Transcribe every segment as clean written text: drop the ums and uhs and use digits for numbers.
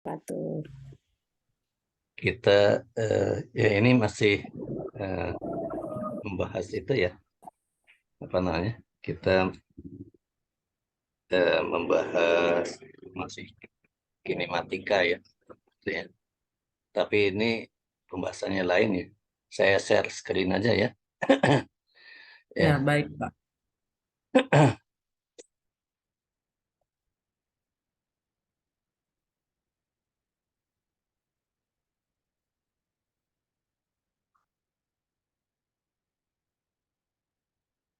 Patuh. Kita ya ini masih membahas itu ya, apa namanya? Kita membahas masih kinematika ya, gitu ya. Tapi ini pembahasannya lain ya. Saya share screen aja ya. Ya, Ya, baik, Pak.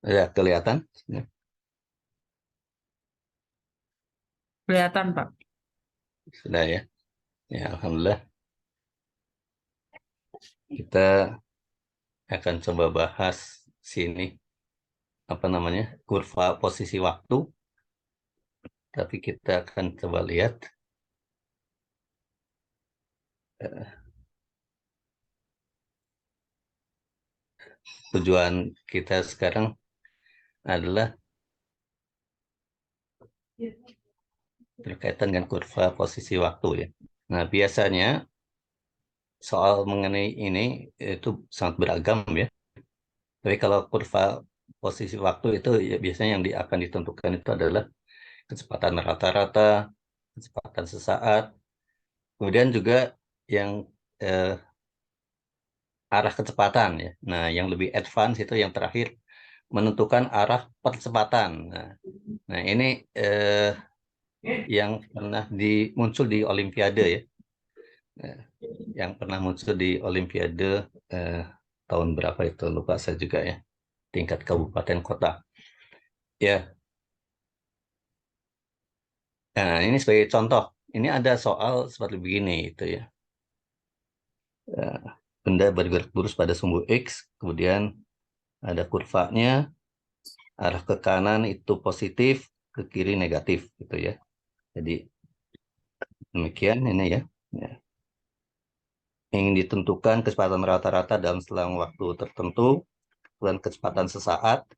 ya kelihatan. Ya, Kelihatan, Pak. sudah ya. Ya, alhamdulillah. Kita akan coba bahas sini apa namanya? Kurva posisi waktu. Tapi kita akan coba lihat eh, tujuan kita sekarang adalah berkaitan dengan kurva posisi waktu ya. Nah, biasanya soal mengenai ini itu sangat beragam ya. Tapi kalau kurva posisi waktu itu ya biasanya yang akan ditentukan itu adalah kecepatan rata-rata, kecepatan sesaat, kemudian juga yang eh, arah kecepatan ya. Nah, yang lebih advance itu yang terakhir menentukan arah percepatan. Nah, ini eh, yang pernah muncul di Olimpiade ya. Eh, yang pernah muncul di Olimpiade eh, tahun berapa itu lupa saya juga ya, tingkat kabupaten kota ya. Nah, ini sebagai contoh, ini ada soal seperti begini itu ya. Eh, benda bergerak lurus pada sumbu X, kemudian ada kurvanya, arah ke kanan itu positif, ke kiri negatif gitu ya. Jadi demikian ini ya. Ya. Ingin ditentukan kecepatan rata-rata dalam selang waktu tertentu, dan kecepatan sesaat,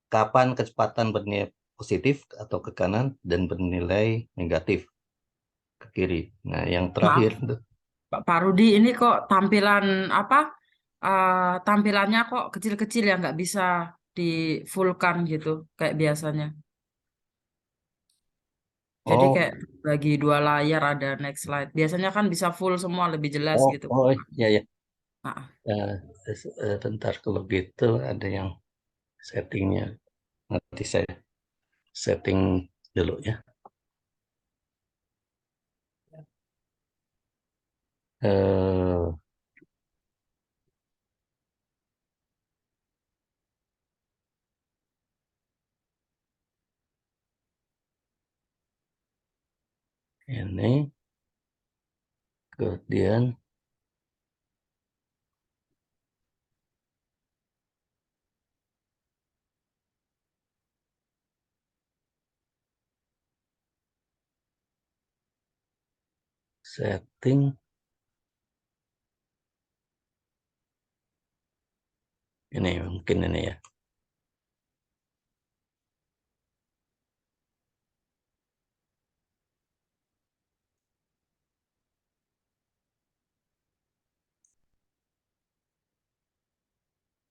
kapan kecepatan bernilai positif atau ke kanan dan bernilai negatif ke kiri. Nah, yang Maaf, terakhir tuh. Pak Rudi, ini kok tampilan apa? Tampilannya kok kecil-kecil ya, nggak bisa di fullkan gitu kayak biasanya. Jadi Oh, kayak bagi dua layar ada next slide. Biasanya kan bisa full semua lebih jelas oh, gitu. oh, ya, ya. Nah, Bentar kalau gitu ada yang settingnya. Nanti saya setting dulu ya. Eh, ini kemudian setting ini mungkin ini ya.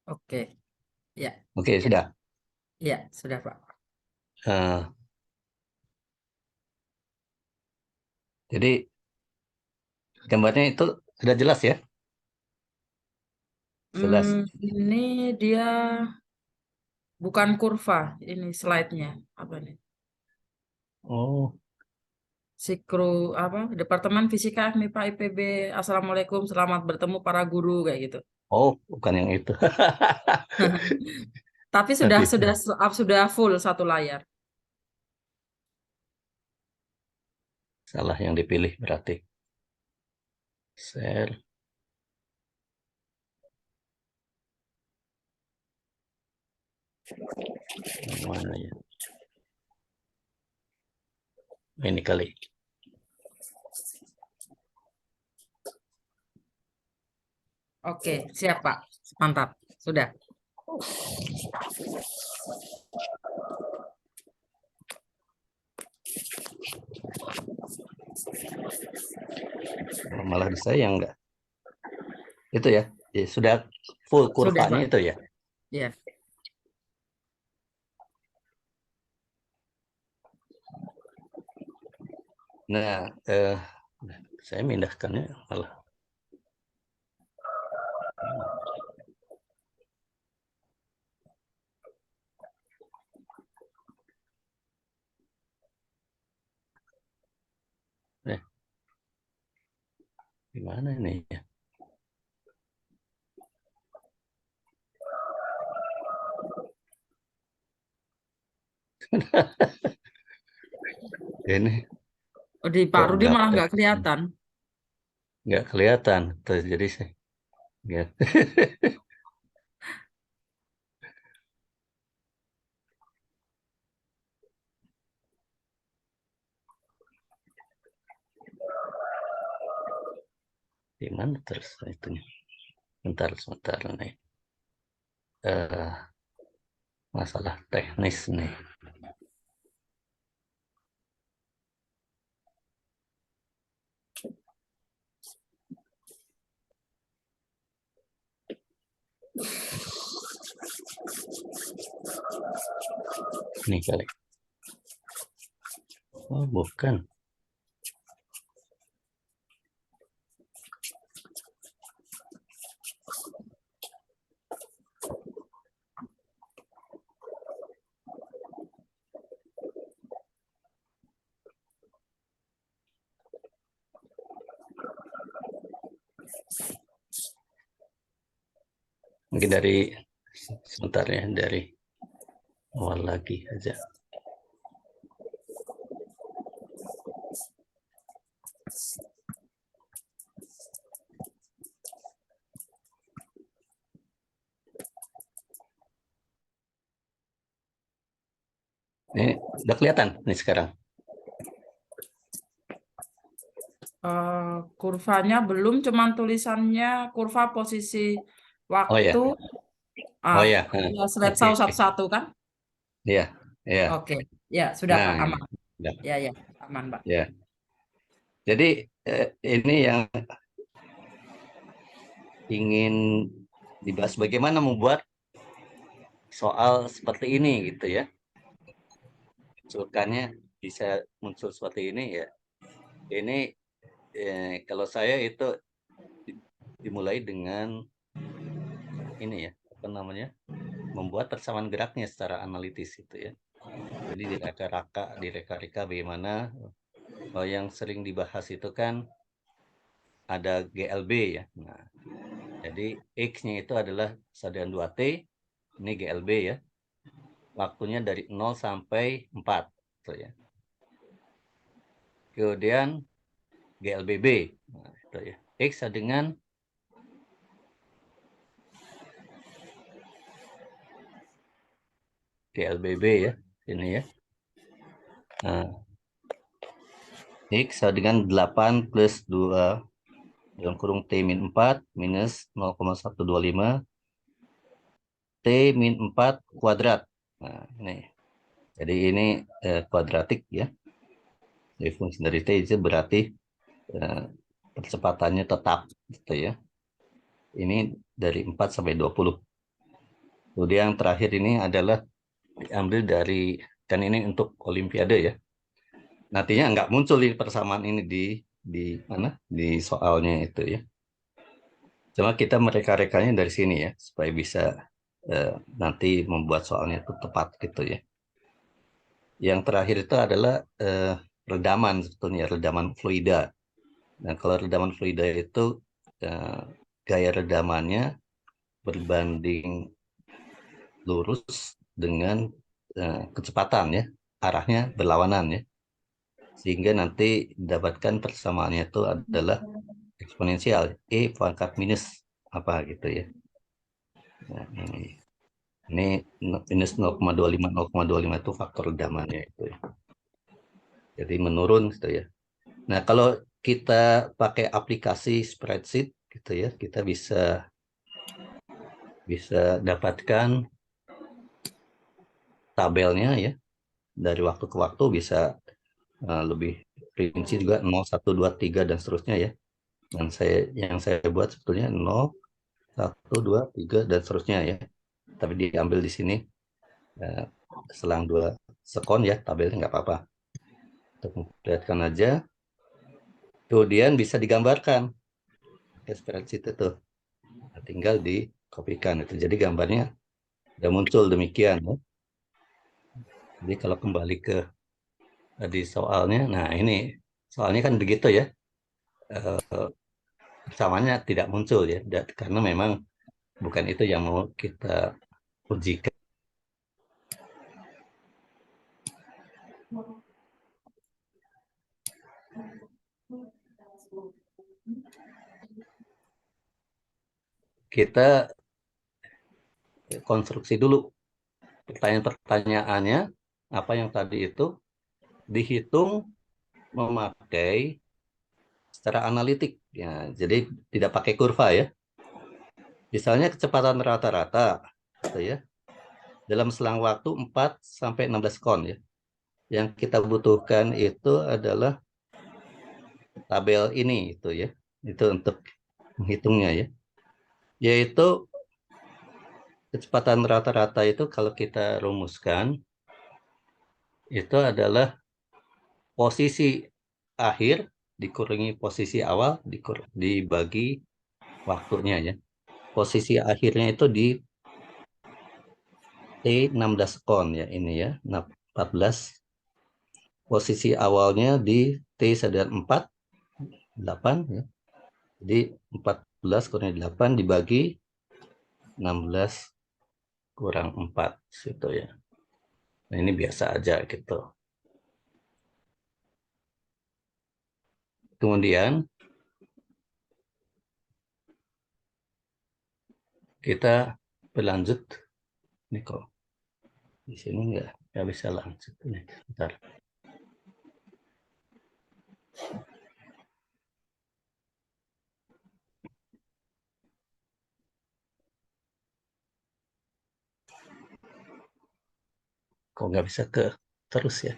oke, ya, Oke, ya, sudah. ya, sudah Pak. Eh, jadi gambarnya itu sudah jelas ya? Jelas. Ini dia bukan kurva, ini slide-nya. Apa nih? Oh, Sikro apa? Departemen Fisika MIPA IPB. Assalamualaikum, selamat bertemu para guru kayak gitu. oh, bukan yang itu. Tapi sudah Nanti sudah sudah full satu layar. salah yang dipilih berarti. Share. Yang mana ya? Ini kali. Oke, siap Pak. Mantap. Sudah. Malah di saya yang enggak. Itu ya, sudah full Sudah, kurvanya Pak. itu ya. Ya. Nah, saya mindahkannya malah. Eh, gimana ini ya? Ini Di Pak kok Rudi nggak malah nggak kelihatan. nggak kelihatan. Terus jadi saya ya. Gimana terus itunya? Sebentar nih. Eh, masalah teknis nih. Nih kali. Oh, bukan. Mungkin dari sebentar ya, dari awal lagi aja. Ini udah kelihatan nih sekarang. Kurvanya belum, cuman tulisannya kurva posisi Oh waktu. ya, oh ya. Ya, slide Oke, saus oke. satu-satu kan? Iya, iya. Oke, ya sudah Pak, Nah, ini. aman. Udah. Ya, ya, aman Pak. Ya. Jadi ini yang ingin dibahas bagaimana membuat soal seperti ini gitu ya. Munculkannya bisa muncul seperti ini ya. Ini kalau saya itu dimulai dengan ini ya, apa namanya? Membuat persamaan geraknya secara analitis itu ya. Jadi direka-reka bagaimana yang sering dibahas itu kan ada GLB ya. Nah, jadi X-nya itu adalah kesadaran 2T, ini GLB ya. Waktunya dari 0 sampai 4 gitu ya. Kemudian GLBB. Nah, itu ya. X dengan GLBB ya, ini ya. Nah, X dengan 8 plus 2 dalam kurung T min 4 minus 0,125 T min 4 kuadrat. Nah, ini. Jadi ini kuadratik ya. Jadi fungsi dari T itu berarti percepatannya tetap gitu ya. Ini dari 4 sampai 20. Kemudian yang terakhir ini adalah diambil dari, kan ini untuk olimpiade ya. Nantinya nggak muncul di persamaan ini di mana di soalnya itu ya. Cuma kita mereka-rekanya dari sini ya supaya bisa nanti membuat soalnya itu tepat gitu ya. Yang terakhir itu adalah redaman sebetulnya, redaman fluida. Nah, kalau redaman fluida itu gaya redamannya berbanding lurus dengan kecepatan ya, arahnya berlawanan ya. Sehingga nanti didapatkan persamaannya itu adalah eksponensial, E pangkat minus apa gitu ya. Nah, ini minus 0,25 itu faktor redamannya itu ya. Jadi menurun gitu ya. Nah, kalau kita pakai aplikasi spreadsheet gitu ya, kita bisa dapatkan tabelnya ya. Dari waktu ke waktu bisa lebih Rinci juga 0, 1, 2, 3 dan seterusnya ya. Dan yang saya buat sebetulnya 0, 1, 2, 3 dan seterusnya ya. Tapi diambil di sini eh, selang 2 sekon ya, tabelnya nggak apa-apa. Untuk memperlihatkan aja. Kemudian bisa digambarkan ke spreadsheet itu. Nah, tinggal dikopikan itu. Jadi gambarnya sudah muncul demikian ya. Jadi kalau kembali ke tadi soalnya, nah ini soalnya kan begitu ya. Samanya tidak muncul ya, karena memang bukan itu yang mau kita ujikan. Kita konstruksi dulu pertanyaan-pertanyaannya, apa yang tadi itu dihitung memakai secara analitik ya, jadi tidak pakai kurva ya. Misalnya kecepatan rata-rata gitu ya, dalam selang waktu 4 sampai 16 kon ya. Yang kita butuhkan itu adalah tabel ini itu ya. Itu untuk menghitungnya ya. Yaitu kecepatan rata-rata itu kalau kita rumuskan itu adalah posisi akhir dikurangi posisi awal dibagi waktunya ya. Posisi akhirnya itu di T16 kon ya ini ya. Nah, 14. Posisi awalnya di T4 8 ya. Jadi 14 kurang 8 dibagi 16 kurang 4 gitu ya. Nah, ini biasa aja gitu. Kemudian kita berlanjut. Ini kok di sini nggak bisa lanjut nih. Bentar. Kok nggak bisa ke terus ya?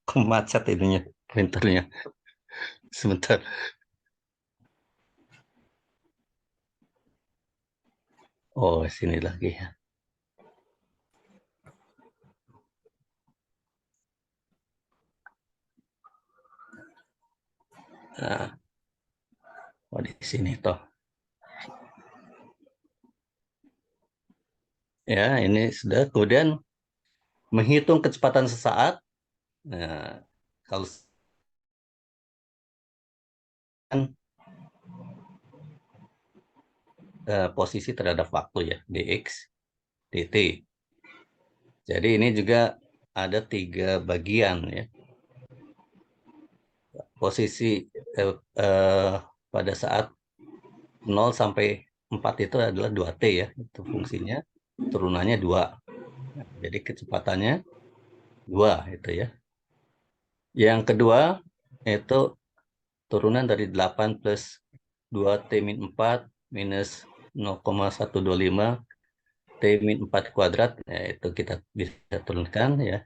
Kok macet ininya printernya. Sebentar. Oh, sini lagi ya. Nah, oh di sini toh. Ya, ini sudah. Kemudian menghitung kecepatan sesaat. Nah, kalau posisi terhadap waktu ya, dx, dt. Jadi ini juga ada 3 bagian ya. Posisi pada saat 0 sampai 4 itu adalah 2t ya, itu fungsinya, turunannya 2. Jadi kecepatannya 2 itu ya. Yang kedua itu turunan dari 8 plus 2t min 4 minus 0,125 t min 4 kuadrat, ya, itu kita bisa turunkan ya,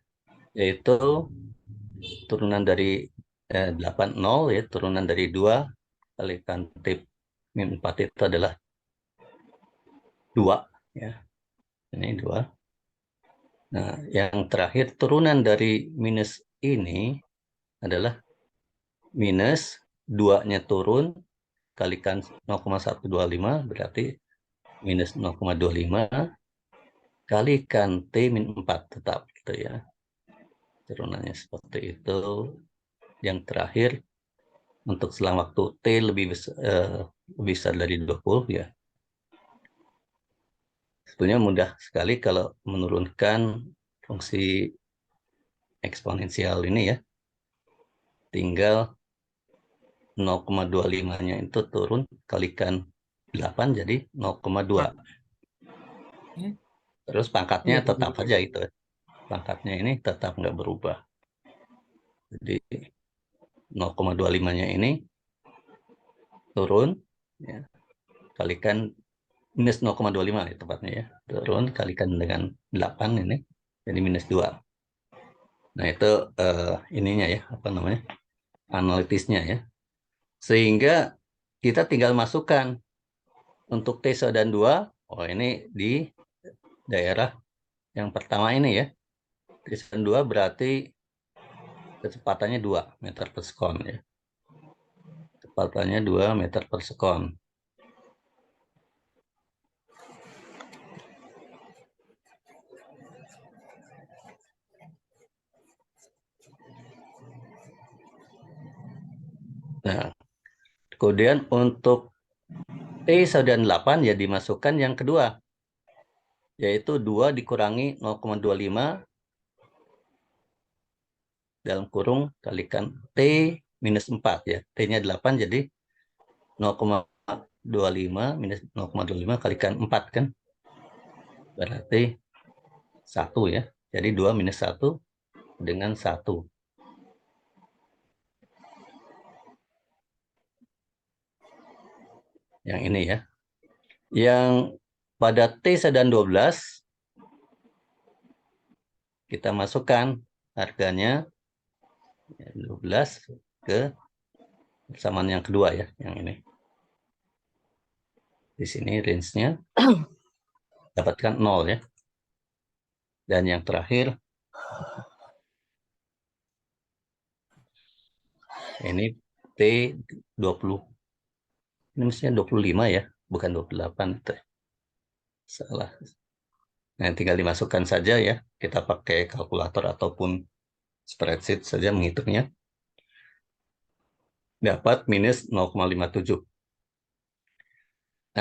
yaitu turunan dari 80 ya, turunan dari 2 kalikan t min 4 itu adalah 2 ya, ini 2. Nah, yang terakhir turunan dari minus ini adalah minus 2-nya turun kalikan 0,125 berarti minus 0,25 kalikan T min 4 tetap gitu ya. Turunannya seperti itu. Yang terakhir untuk selang waktu T lebih besar dari 20 ya. Sebenarnya mudah sekali kalau menurunkan fungsi eksponensial ini ya. Tinggal 0,25-nya itu turun kalikan 8 jadi 0,2. Terus pangkatnya tetap aja itu. Pangkatnya ini tetap nggak berubah. Jadi 0,25-nya ini turun ya, kalikan minus 0,25 ya tepatnya ya. Turun kalikan dengan 8 ini, jadi minus 2. Nah, itu ininya ya, apa namanya, analitisnya ya. Sehingga kita tinggal masukkan untuk T1 dan 2, oh ini di daerah yang pertama ini ya. T1 dan 2 berarti kecepatannya 2 meter per sekon ya. Kecepatannya 2 meter per sekon. Nah, kemudian untuk T1 dan 8 ya dimasukkan yang kedua, yaitu 2 dikurangi 0,25 dalam kurung kalikan T minus 4 ya. T-nya 8 jadi 0,25 minus 0,25 kalikan 4 kan. Berarti 1 ya. Jadi 2 minus 1 dengan 1. Yang ini ya. Yang pada T1 dan 12 kita masukkan harganya 12 ke persamaan yang kedua ya, yang ini. Di sini range-nya dapatkan 0 ya. Dan yang terakhir ini T20. Ini mestinya 25 ya, bukan 28. Salah. Nah, tinggal dimasukkan saja ya. Kita pakai kalkulator ataupun spreadsheet saja menghitungnya. Dapat minus 0,57.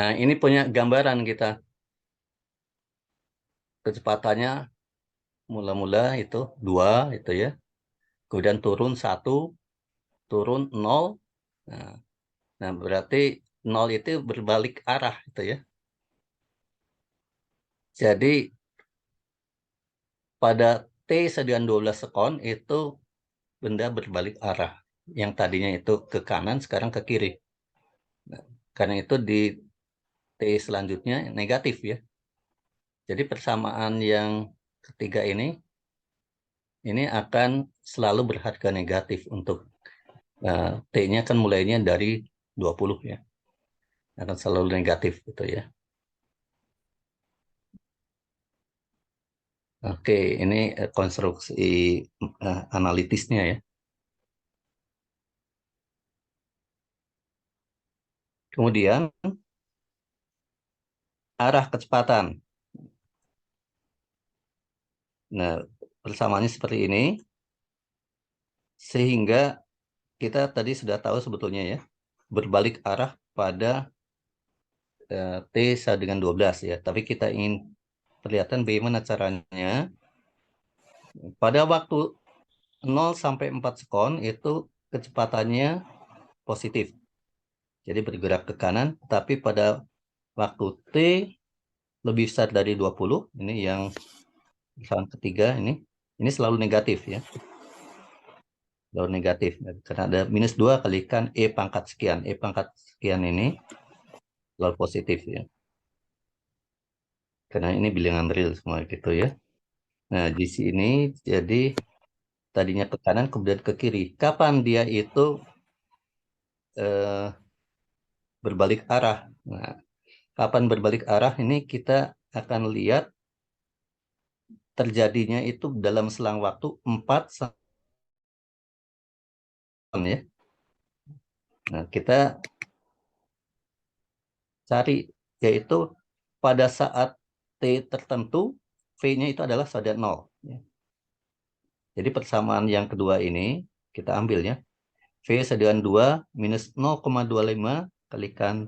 Nah, ini punya gambaran kita. Kecepatannya mula-mula itu 2 itu ya. Kemudian turun 1, turun 0. Nah, berarti 0 itu berbalik arah itu ya. Jadi pada T1 12 sekon itu benda berbalik arah. Yang tadinya itu ke kanan, sekarang ke kiri. Nah, karena itu di T selanjutnya negatif ya. Jadi persamaan yang ketiga ini akan selalu berharga negatif untuk T-nya kan mulainya dari 20 ya. Akan selalu negatif gitu ya. Oke, ini konstruksi analitisnya ya. Kemudian arah kecepatan. Nah, persamaannya seperti ini. Sehingga kita tadi sudah tahu sebetulnya ya, berbalik arah pada T sama dengan 12 ya. Tapi kita ingin perlihatkan bagaimana caranya. Pada waktu 0 sampai 4 sekon itu kecepatannya positif. Jadi bergerak ke kanan, tapi pada waktu T lebih besar dari 20, ini yang misalkan ketiga ini selalu negatif ya. Selalu negatif. Karena ada minus 2 kalikan E pangkat sekian. E pangkat sekian ini selalu positif ya. Karena ini bilangan real semua gitu ya. Nah, di sini jadi tadinya ke kanan kemudian ke kiri. Kapan dia itu eh, berbalik arah? Nah, kapan berbalik arah ini kita akan lihat terjadinya itu dalam selang waktu 4 tahun ya. Nah, kita cari yaitu pada saat T tertentu V-nya itu adalah sama 0. Ya. Jadi persamaan yang kedua ini kita ambil ya. V sama dengan 2 minus 0,25 kalikan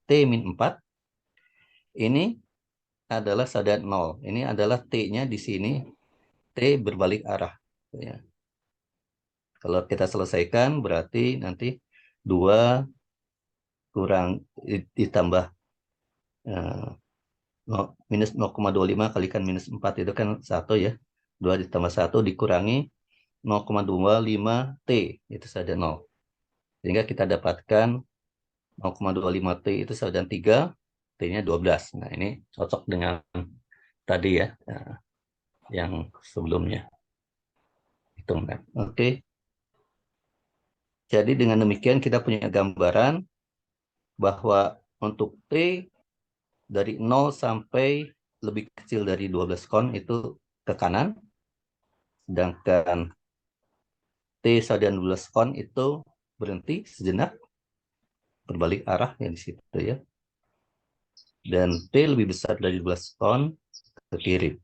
T min 4. Ini adalah sama dengan 0. Ini adalah T-nya di sini. T berbalik arah. Ya. Kalau kita selesaikan berarti nanti 2 kurang ditambah minus 0,25 kalikan minus 4 itu kan 1 ya. 2 ditambah 1 dikurangi 0,25 T itu saja 0. Sehingga kita dapatkan 0,25 T itu sama dengan 3. T-nya 12. Nah, ini cocok dengan tadi ya, yang sebelumnya. Hitung kan. Oke. Jadi dengan demikian kita punya gambaran bahwa untuk T dari 0 sampai lebih kecil dari 12 kon itu ke kanan, sedangkan T sama dengan 12 kon itu berhenti sejenak, berbalik arah ya di situ ya. Dan T lebih besar dari 12 kon ke kiri.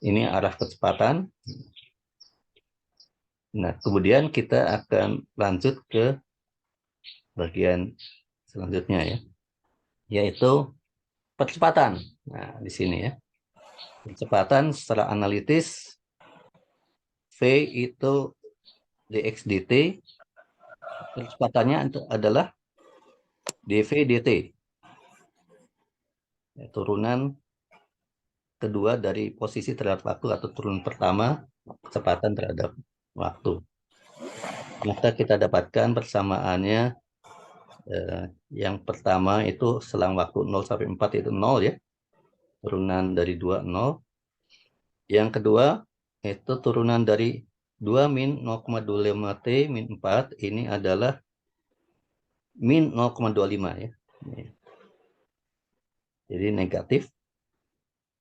Ini arah kecepatan. Nah, kemudian kita akan lanjut ke bagian selanjutnya ya, yaitu percepatan. Nah, di sini ya. Percepatan secara analitis, V itu dx dt, kecepatannya adalah dv dt. Ya, turunan kedua dari posisi terhadap waktu atau turunan pertama kecepatan terhadap waktu. Maka kita dapatkan persamaannya, yang pertama itu selang waktu 0 sampai 4 itu 0 ya. Turunan dari 2, 0. Yang kedua itu turunan dari 2 min 0,25 T min 4 ini adalah min 0,25 ya. Jadi negatif.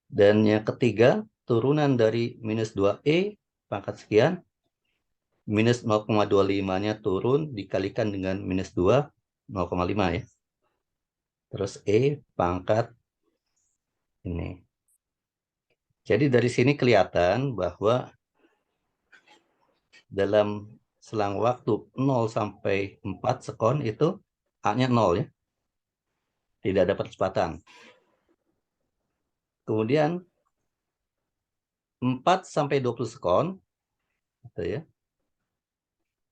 Dan yang ketiga turunan dari minus 2E pangkat sekian, minus 0,25-nya turun dikalikan dengan minus 2, 0,5 ya. Terus E pangkat ini. Jadi dari sini kelihatan bahwa dalam selang waktu 0 sampai 4 sekon itu A-nya 0 ya. Tidak ada percepatan. Kemudian 4 sampai 20 sekon gitu ya.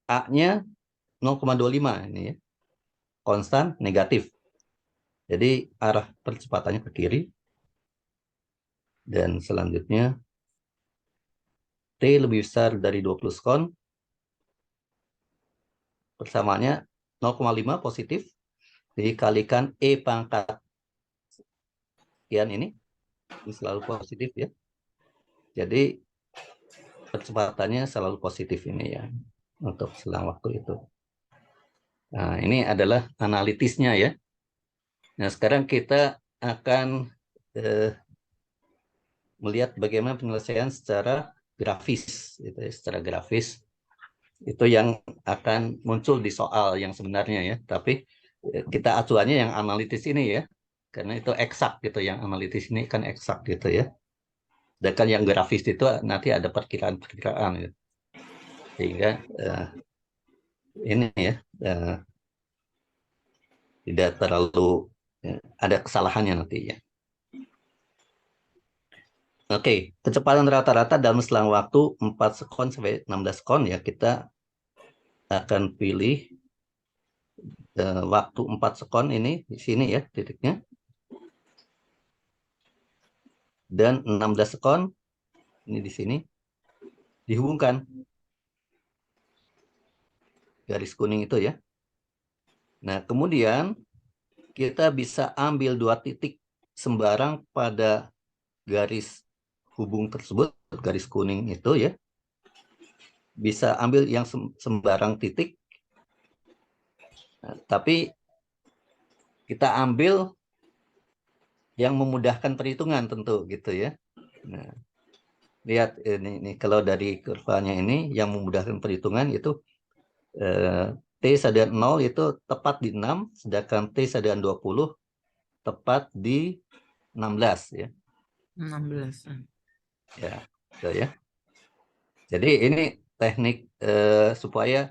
A-nya 0,25 ini ya. Konstan negatif. Jadi arah percepatannya ke kiri. Dan selanjutnya T lebih besar dari 20 sekon. Persamaannya 0,5 positif dikalikan E pangkat sekian ini selalu positif ya. Jadi percepatannya selalu positif ini ya untuk selang waktu itu. Nah, ini adalah analitisnya ya. Nah, sekarang kita akan melihat bagaimana penyelesaian secara grafis, gitu ya. Secara grafis itu yang akan muncul di soal yang sebenarnya ya. Tapi kita acuannya yang analitis ini ya, karena itu eksak gitu. Yang analitis ini kan eksak gitu ya. Sedangkan yang grafis itu nanti ada perkiraan-perkiraan gitu. Sehingga ini ya tidak terlalu ada kesalahannya nanti ya. Oke, kecepatan rata-rata dalam selang waktu 4 sekon sampai 16 sekon ya, kita akan pilih waktu 4 sekon ini di sini ya titiknya. Dan 16 sekon ini di sini dihubungkan garis kuning itu ya. Nah, kemudian kita bisa ambil 2 titik sembarang pada garis hubung tersebut, garis kuning itu ya. Bisa ambil yang sembarang titik. Nah, tapi kita ambil yang memudahkan perhitungan tentu gitu ya. Nah, lihat ini kalau dari kurvanya ini yang memudahkan perhitungan itu T sama dengan 0 itu tepat di 6, sedangkan T sama dengan 20 tepat di 16 ya. 16. Ya, gitu ya. Jadi ini teknik supaya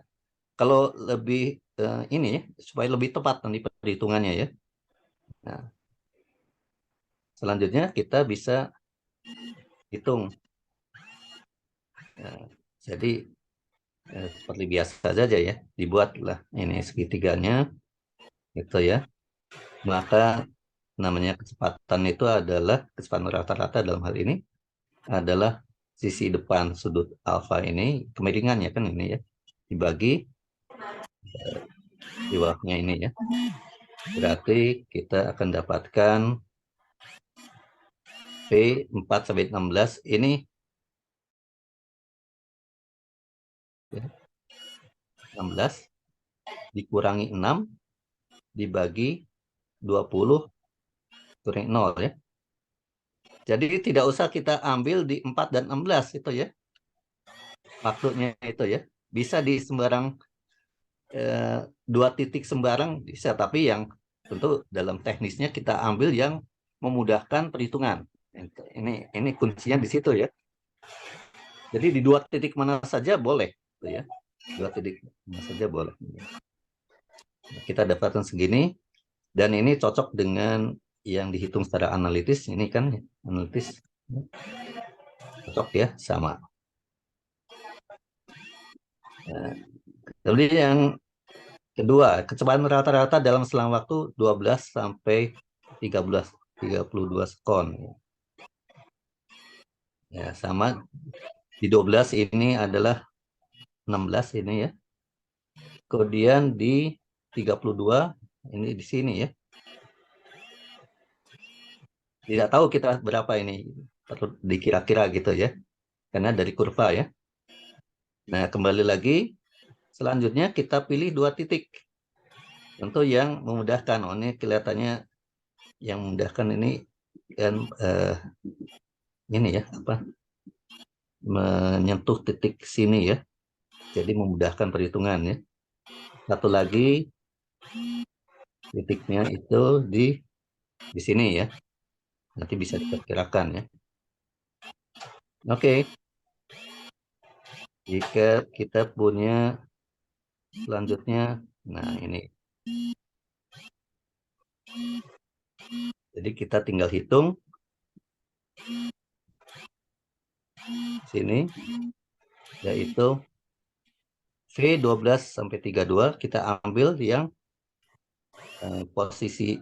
kalau lebih ini ya, supaya lebih tepat nanti perhitungannya ya. Nah, selanjutnya kita bisa hitung. Nah, jadi seperti biasa saja ya, dibuatlah ini segitiganya gitu ya. Maka namanya kecepatan itu adalah kecepatan rata-rata dalam hal ini adalah sisi depan sudut alfa ini, kemiringannya kan ini ya, dibagi di bawahnya ini ya. Berarti kita akan dapatkan P 4 sampai 16 ini ya, 16 dikurangi 6 dibagi 20 kurangi 0 ya. Jadi tidak usah kita ambil di 4 dan 16 itu ya. Waktunya itu ya. Bisa di sembarang dua titik sembarang bisa, tapi yang tentu dalam teknisnya kita ambil yang memudahkan perhitungan. Ini kuncinya di situ ya. Jadi di dua titik mana saja boleh, gitu ya. Dua titik mana saja boleh. Kita dapatkan segini, dan ini cocok dengan yang dihitung secara analitis. Ini kan analitis cocok ya, sama. Nah, kemudian yang kedua, kecepatan rata-rata dalam selang waktu 12 sampai 32 sekon. Ya, sama di 12 ini adalah 16 ini ya. Kemudian di 32 ini di sini ya. Tidak tahu kita berapa ini, perlu dikira-kira gitu ya. Karena dari kurva ya. Nah, kembali lagi selanjutnya kita pilih dua titik. Tentu yang memudahkan. Oh, ini kelihatannya yang memudahkan ini kan ini ya, apa? Menyentuh titik sini ya. Jadi memudahkan perhitungan ya. Satu lagi titiknya itu di sini ya. Nanti bisa diperkirakan ya. Oke. Jika kita punya selanjutnya, nah ini. Jadi kita tinggal hitung sini, yaitu V12 sampai 32 kita ambil yang posisi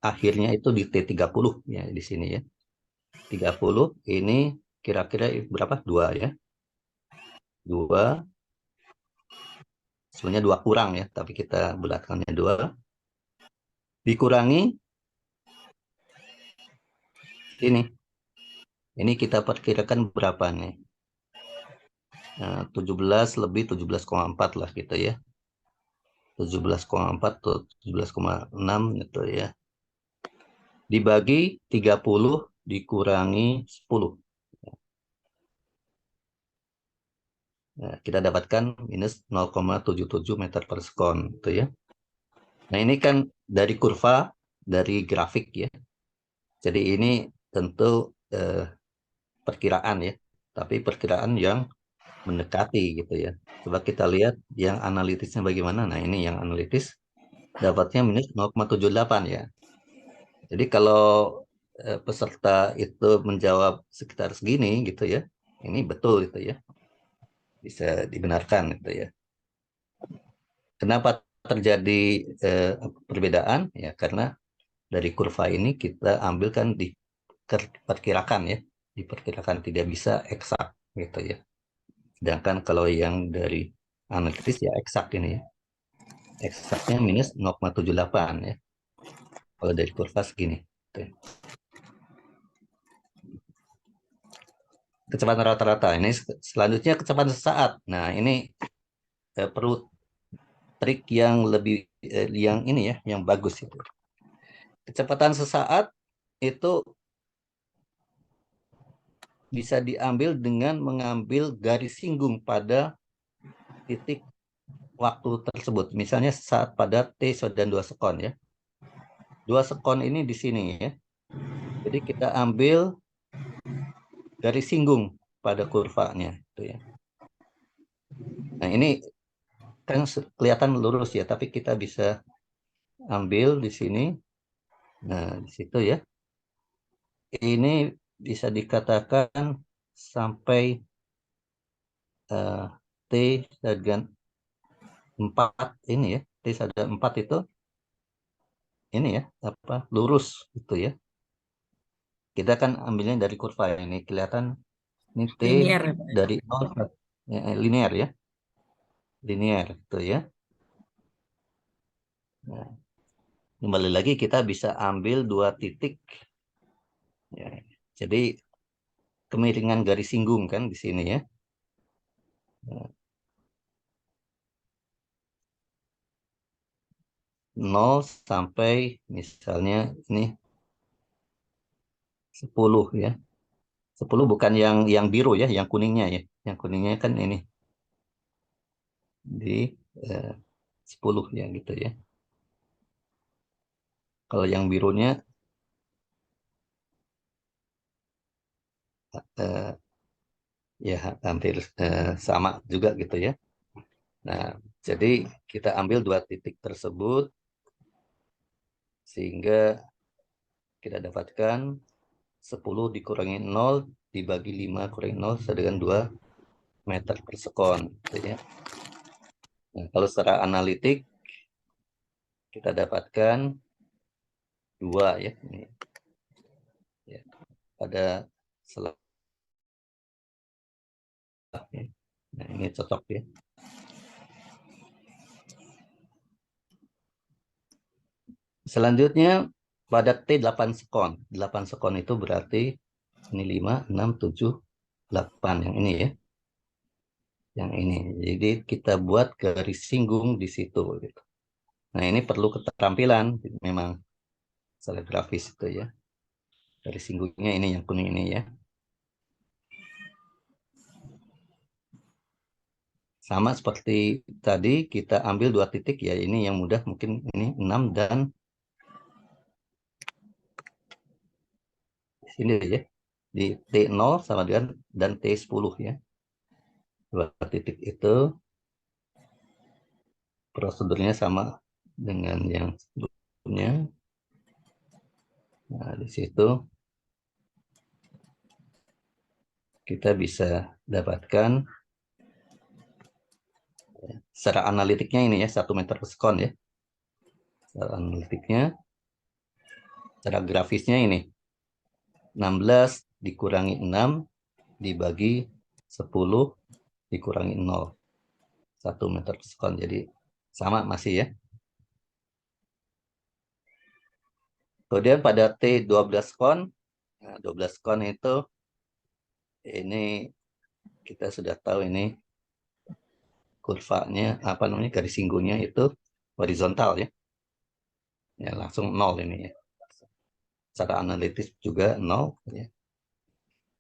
akhirnya itu di T30 ya di sini ya. 30 ini kira-kira berapa? 2 ya. 2 sebenarnya 2 kurang ya, tapi kita bulatkannya 2 dikurangi ini. Ini kita perkirakan berapa nih? 17 lebih 17,4 lah gitu ya. 17,4 atau 17,6 gitu ya. Dibagi 30 dikurangi 10. Nah, kita dapatkan minus 0,77 meter per sekon gitu ya. Nah, ini kan dari kurva, dari grafik ya. Jadi ini tentu perkiraan ya. Tapi perkiraan yang mendekati gitu ya. Coba kita lihat yang analitisnya bagaimana. Nah, ini yang analitis dapatnya minus 0,78 ya. Jadi kalau peserta itu menjawab sekitar segini gitu ya, ini betul gitu ya, bisa dibenarkan gitu ya. Kenapa terjadi perbedaan? Ya karena dari kurva ini kita ambilkan diperkirakan ya, diperkirakan tidak bisa eksak gitu ya. Sedangkan kalau yang dari analitis ya eksak ini ya, eksaknya minus 0,78 ya. Kalau dari kurva segini. Gitu ya. Kecepatan rata-rata. Ini selanjutnya kecepatan sesaat. Nah, ini perlu trik yang lebih yang ini ya, yang bagus itu. Kecepatan sesaat itu bisa diambil dengan mengambil garis singgung pada titik waktu tersebut. Misalnya saat pada T dan 2 sekon ya. 2 sekon ini di sini ya. Jadi kita ambil garis singgung pada kurvanya itu ya. Nah, ini kan kelihatan lurus ya, tapi kita bisa ambil di sini. Nah, di situ ya. Ini bisa dikatakan sampai T dengan 4 ini ya. T dan 4 itu ini ya, apa lurus gitu ya. Kita kan ambilnya dari kurva ini kelihatan ini T Linear ya, Pak. dari 0 linear ya. Linear gitu ya. Nah, Kembali lagi kita bisa ambil 2 titik. Ya. Jadi kemiringan garis singgung kan di sini ya. 0 sampai misalnya ini 10 ya. 10 bukan yang biru ya, yang kuningnya ya. Yang kuningnya kan ini di eh, 10 ya gitu ya. Kalau yang birunya eh, ya hampir sama juga gitu ya. Nah, jadi kita ambil 2 titik tersebut sehingga kita dapatkan 10 dikurangi 0 dibagi 5 kurangi 0 sama dengan 2 meter per sekon. Gitu ya. Nah, kalau secara analitik kita dapatkan 2 ya. Ini, ya. Pada selah. Ya. Nah, ini cocok ya. Selanjutnya pada T8 sekon. 8 sekon itu berarti ini 5, 6, 7, 8 yang ini ya. Yang ini. Jadi kita buat garis singgung di situ gitu. Nah, ini perlu keterampilan memang secara grafis itu ya. Garis singgungnya ini yang kuning ini ya. Sama seperti tadi kita ambil 2 titik ya. Ini yang mudah mungkin ini 6 dan sini ya. Di T0 sama dengan dan T10 ya. 2 titik itu prosedurnya sama dengan yang sebelumnya. Nah, di situ kita bisa dapatkan secara analitiknya ini ya 1 meter per sekon ya. Secara analitiknya, secara grafisnya ini 16 dikurangi 6 dibagi 10 dikurangi 0. 1 meter per sekon. Jadi sama masih ya. Kemudian pada T12 kon, nah 12 kon itu ini kita sudah tahu ini kurvanya apa namanya garis singgungnya itu horizontal ya. Ya langsung 0 ini ya. Secara analitis juga 0 ya.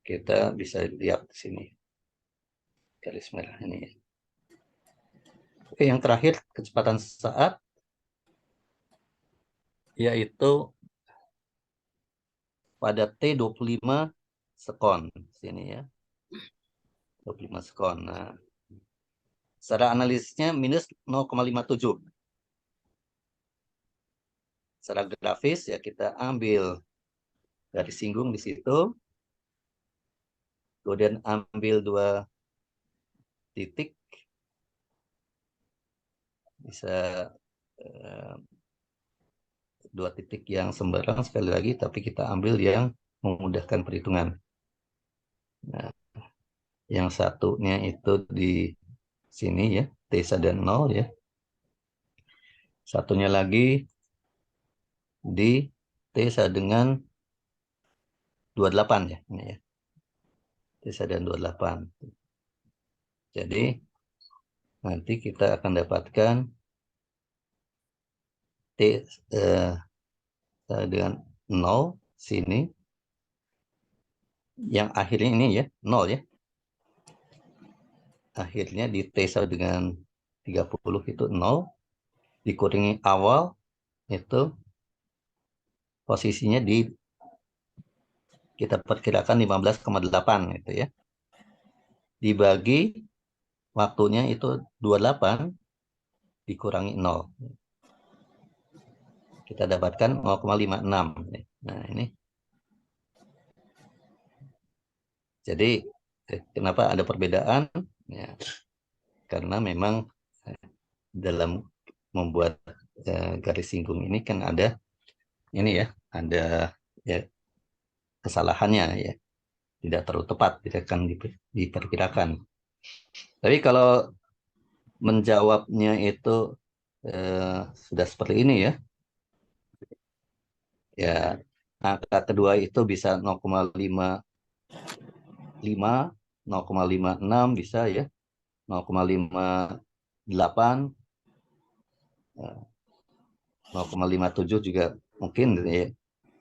Kita bisa lihat di sini garis merah ini ya. Oke, yang terakhir kecepatan saat yaitu pada T25 sekon sini ya. 25 sekon. Nah, secara analisisnya minus 0,57. Secara grafis ya kita ambil garis singgung di situ. Kemudian ambil 2 titik. Bisa 2 titik yang sembarang sekali lagi, tapi kita ambil yang memudahkan perhitungan. Nah, yang satunya itu di sini ya, T dan 0 ya. Satunya lagi di T dengan 28 ya. Ini ya. T dan 28. Jadi nanti kita akan dapatkan T dengan 0 sini. Yang akhirnya ini ya, 0 ya. Akhirnya di T dengan 30 itu 0. Dikurangi awal itu posisinya di kita perkirakan 15,8 itu ya. Dibagi waktunya itu 28 dikurangi 0. Kita dapatkan 0,56. Nah, ini. Jadi kenapa ada perbedaan? Ya, karena memang dalam membuat garis singgung ini kan ada ini ya, ada ya, kesalahannya ya. Tidak terlalu tepat, tidak akan diperkirakan. Tapi kalau menjawabnya itu sudah seperti ini ya. Ya, angka kedua itu bisa 0,55, 0,56 bisa ya, 0,58, 0,57 juga mungkin ya.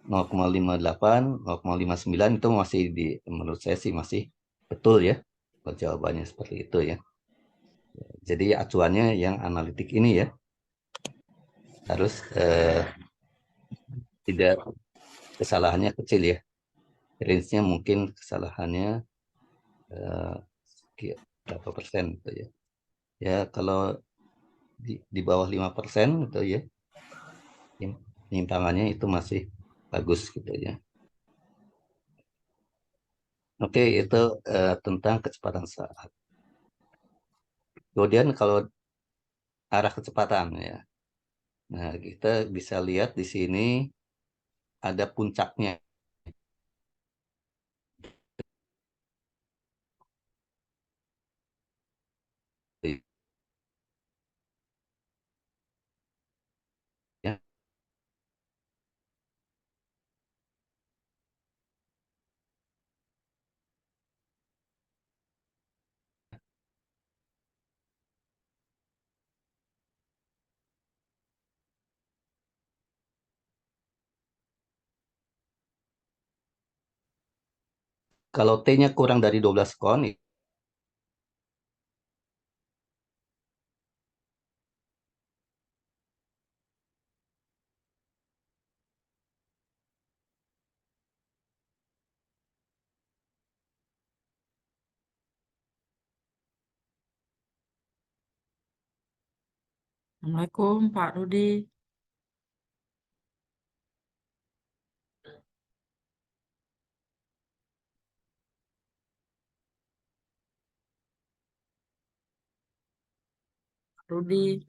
0,58, 0,59 itu masih menurut saya sih masih betul ya. Kalau jawabannya seperti itu ya. Jadi acuannya yang analitik ini ya harus tidak kesalahannya kecil ya. Range-nya mungkin kesalahannya eh, berapa persen gitu ya. Ya kalau di bawah 5% gitu ya, penyimpangannya itu masih bagus gitu ya. Oke, itu tentang kecepatan saat. Kemudian kalau arah kecepatan ya. Nah, kita bisa lihat di sini ada puncaknya. Ya. Kalau T-nya kurang dari 12 kon, Assalamualaikum Pak Rudi. Rudi,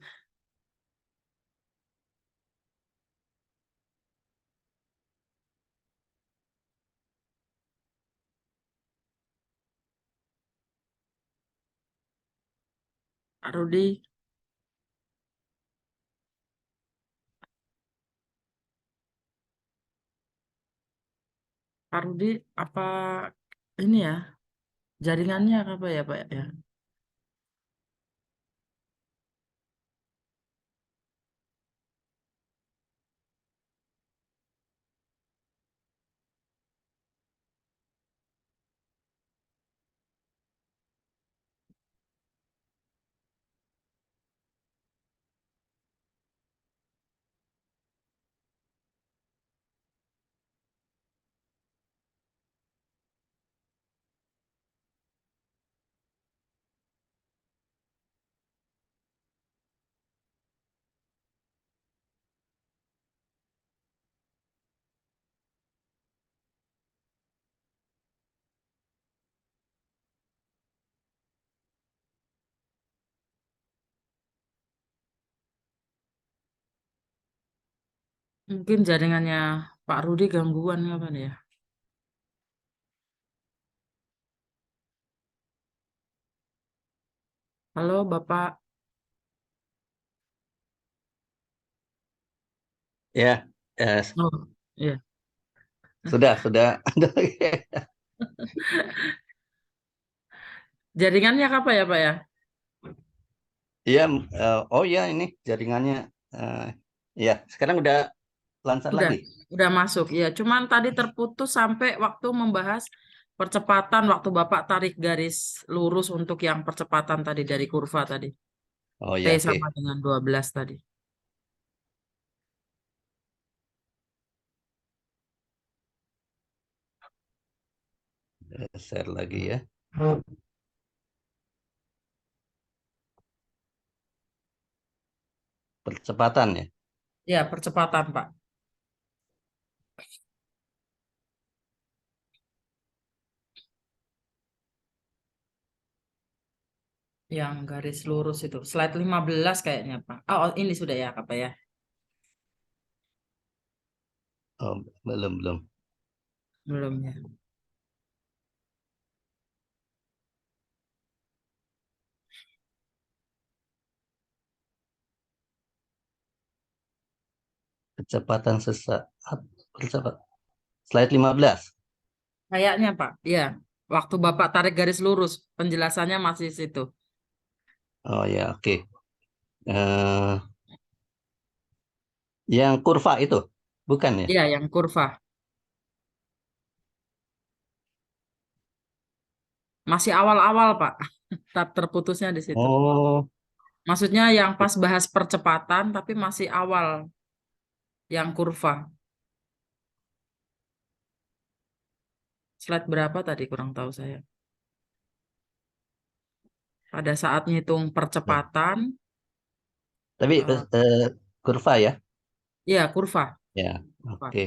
Pak Rudi, Pak Rudi, apa ini ya jaringannya apa ya Pak ya? Mungkin jaringannya Pak Rudi gangguan apa nih ya? Halo Bapak. ya, Oh, iya. sudah. Jaringannya apa ya Pak ya? Iya, oh ya ini jaringannya, eh, ya sekarang udah lancar Udah, lagi. udah masuk. Ya, cuman tadi terputus sampai waktu membahas percepatan waktu Bapak tarik garis lurus untuk yang percepatan tadi dari kurva tadi. Oh T ya, sama oke. dengan 12 tadi. Share lagi ya. Percepatan ya. Ya, percepatan Pak. Yang garis lurus itu. Slide 15 kayaknya Pak. Oh, ini sudah ya apa ya? Oh, belum. Belum ya. Kecepatan sesaat. Slide 15. Kayaknya Pak, ya. Waktu Bapak tarik garis lurus, penjelasannya masih situ. Oh ya, oke. Eh, yang kurva itu, bukan ya? Iya, yang kurva. Masih awal-awal Pak. Terputusnya di situ. Oh, Maksudnya yang pas bahas percepatan, tapi masih awal yang kurva. Slide berapa tadi kurang tahu saya. Pada saat ngitung percepatan, tapi kurva ya? ya kurva. Ya, Kurva. oke.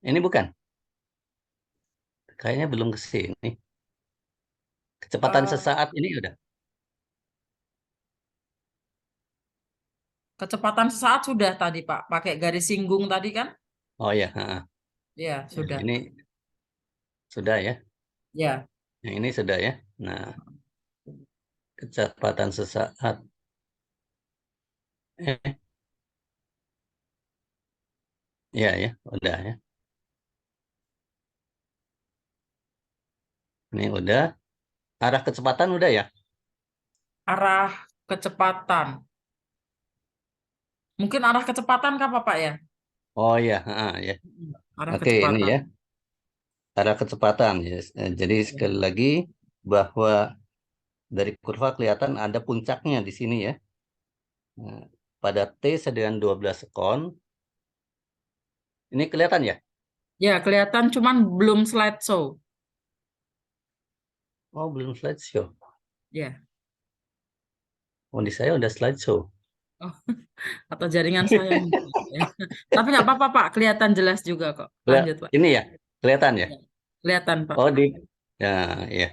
Ini bukan, kayaknya belum ke sini. Kecepatan Eh, sesaat ini udah. Kecepatan sesaat sudah tadi Pak, pakai garis singgung tadi kan? Oh ya, ha. Ya, Ya, sudah. ini sudah ya. Ya, Yang ini sudah ya. Nah, kecepatan sesaat. Eh, ya, udah ya. Ini udah. Arah kecepatan udah ya. arah kecepatan. Mungkin arah kecepatan kah Pak ya? Oh ya, ha, ya. Arah Oke, ini kecepatan. ya. Arah kecepatan ya. Jadi sekali lagi bahwa dari kurva kelihatan ada puncaknya di sini ya. Nah, pada T sedang 12 sekon. Ini kelihatan ya? Ya, kelihatan cuman belum slideshow. Oh, belum slideshow. Ya. Oh, di saya udah slideshow. Oh, atau jaringan saya mungkin, ya. Tapi nggak apa-apa Pak, kelihatan jelas juga kok. Lanjut Pak. Ini ya, kelihatan ya? Ya, kelihatan Pak. Oh, ya, ya.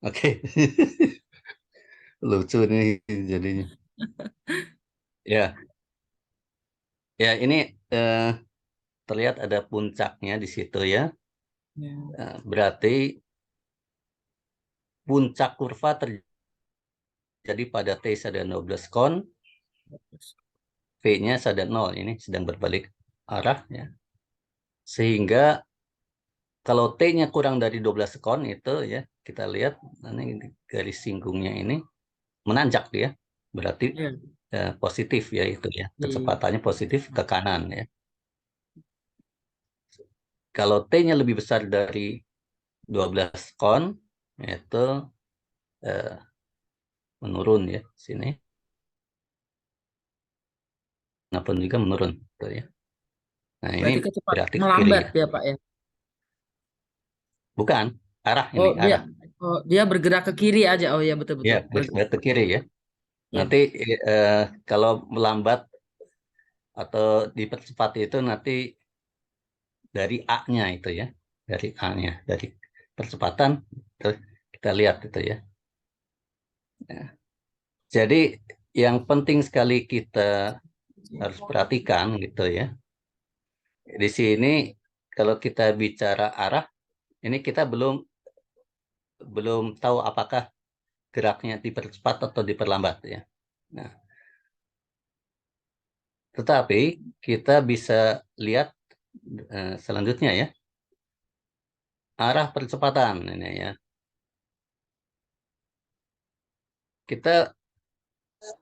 Oke. Lucu nih jadinya. Ya, ya ini eh, terlihat ada puncaknya di situ ya. Ya. Berarti puncak kurva terjadi pada T sedang 12 kon, V-nya sedang 0. Ini sedang berbalik arah ya. Sehingga kalau T-nya kurang dari 12 sekon itu ya, kita lihat ini garis singgungnya ini menanjak dia. Berarti Ya. positif ya itu ya. Di- Kecepatannya positif ke kanan ya. Kalau T-nya lebih besar dari 12 kon itu eh, menurun ya sini. Maupun juga menurun gitu ya. Nah, ini Berarti kecepatan berarti ke kiri melambat ya. ya Pak ya. Bukan, arah ini, Oh dia, arah. dia bergerak ke kiri aja. Oh ya betul Ya, betul. bergerak ke kiri ya. Ya. Nanti eh, kalau melambat atau dipercepat itu nanti dari A-nya itu ya. Dari A-nya, dari percepatan itu kita lihat itu ya. Ya. Jadi yang penting sekali kita harus perhatikan gitu ya. Di sini kalau kita bicara arah, ini kita belum belum tahu apakah geraknya dipercepat atau diperlambat ya. Nah, tetapi kita bisa lihat selanjutnya ya, arah percepatan ini ya. Kita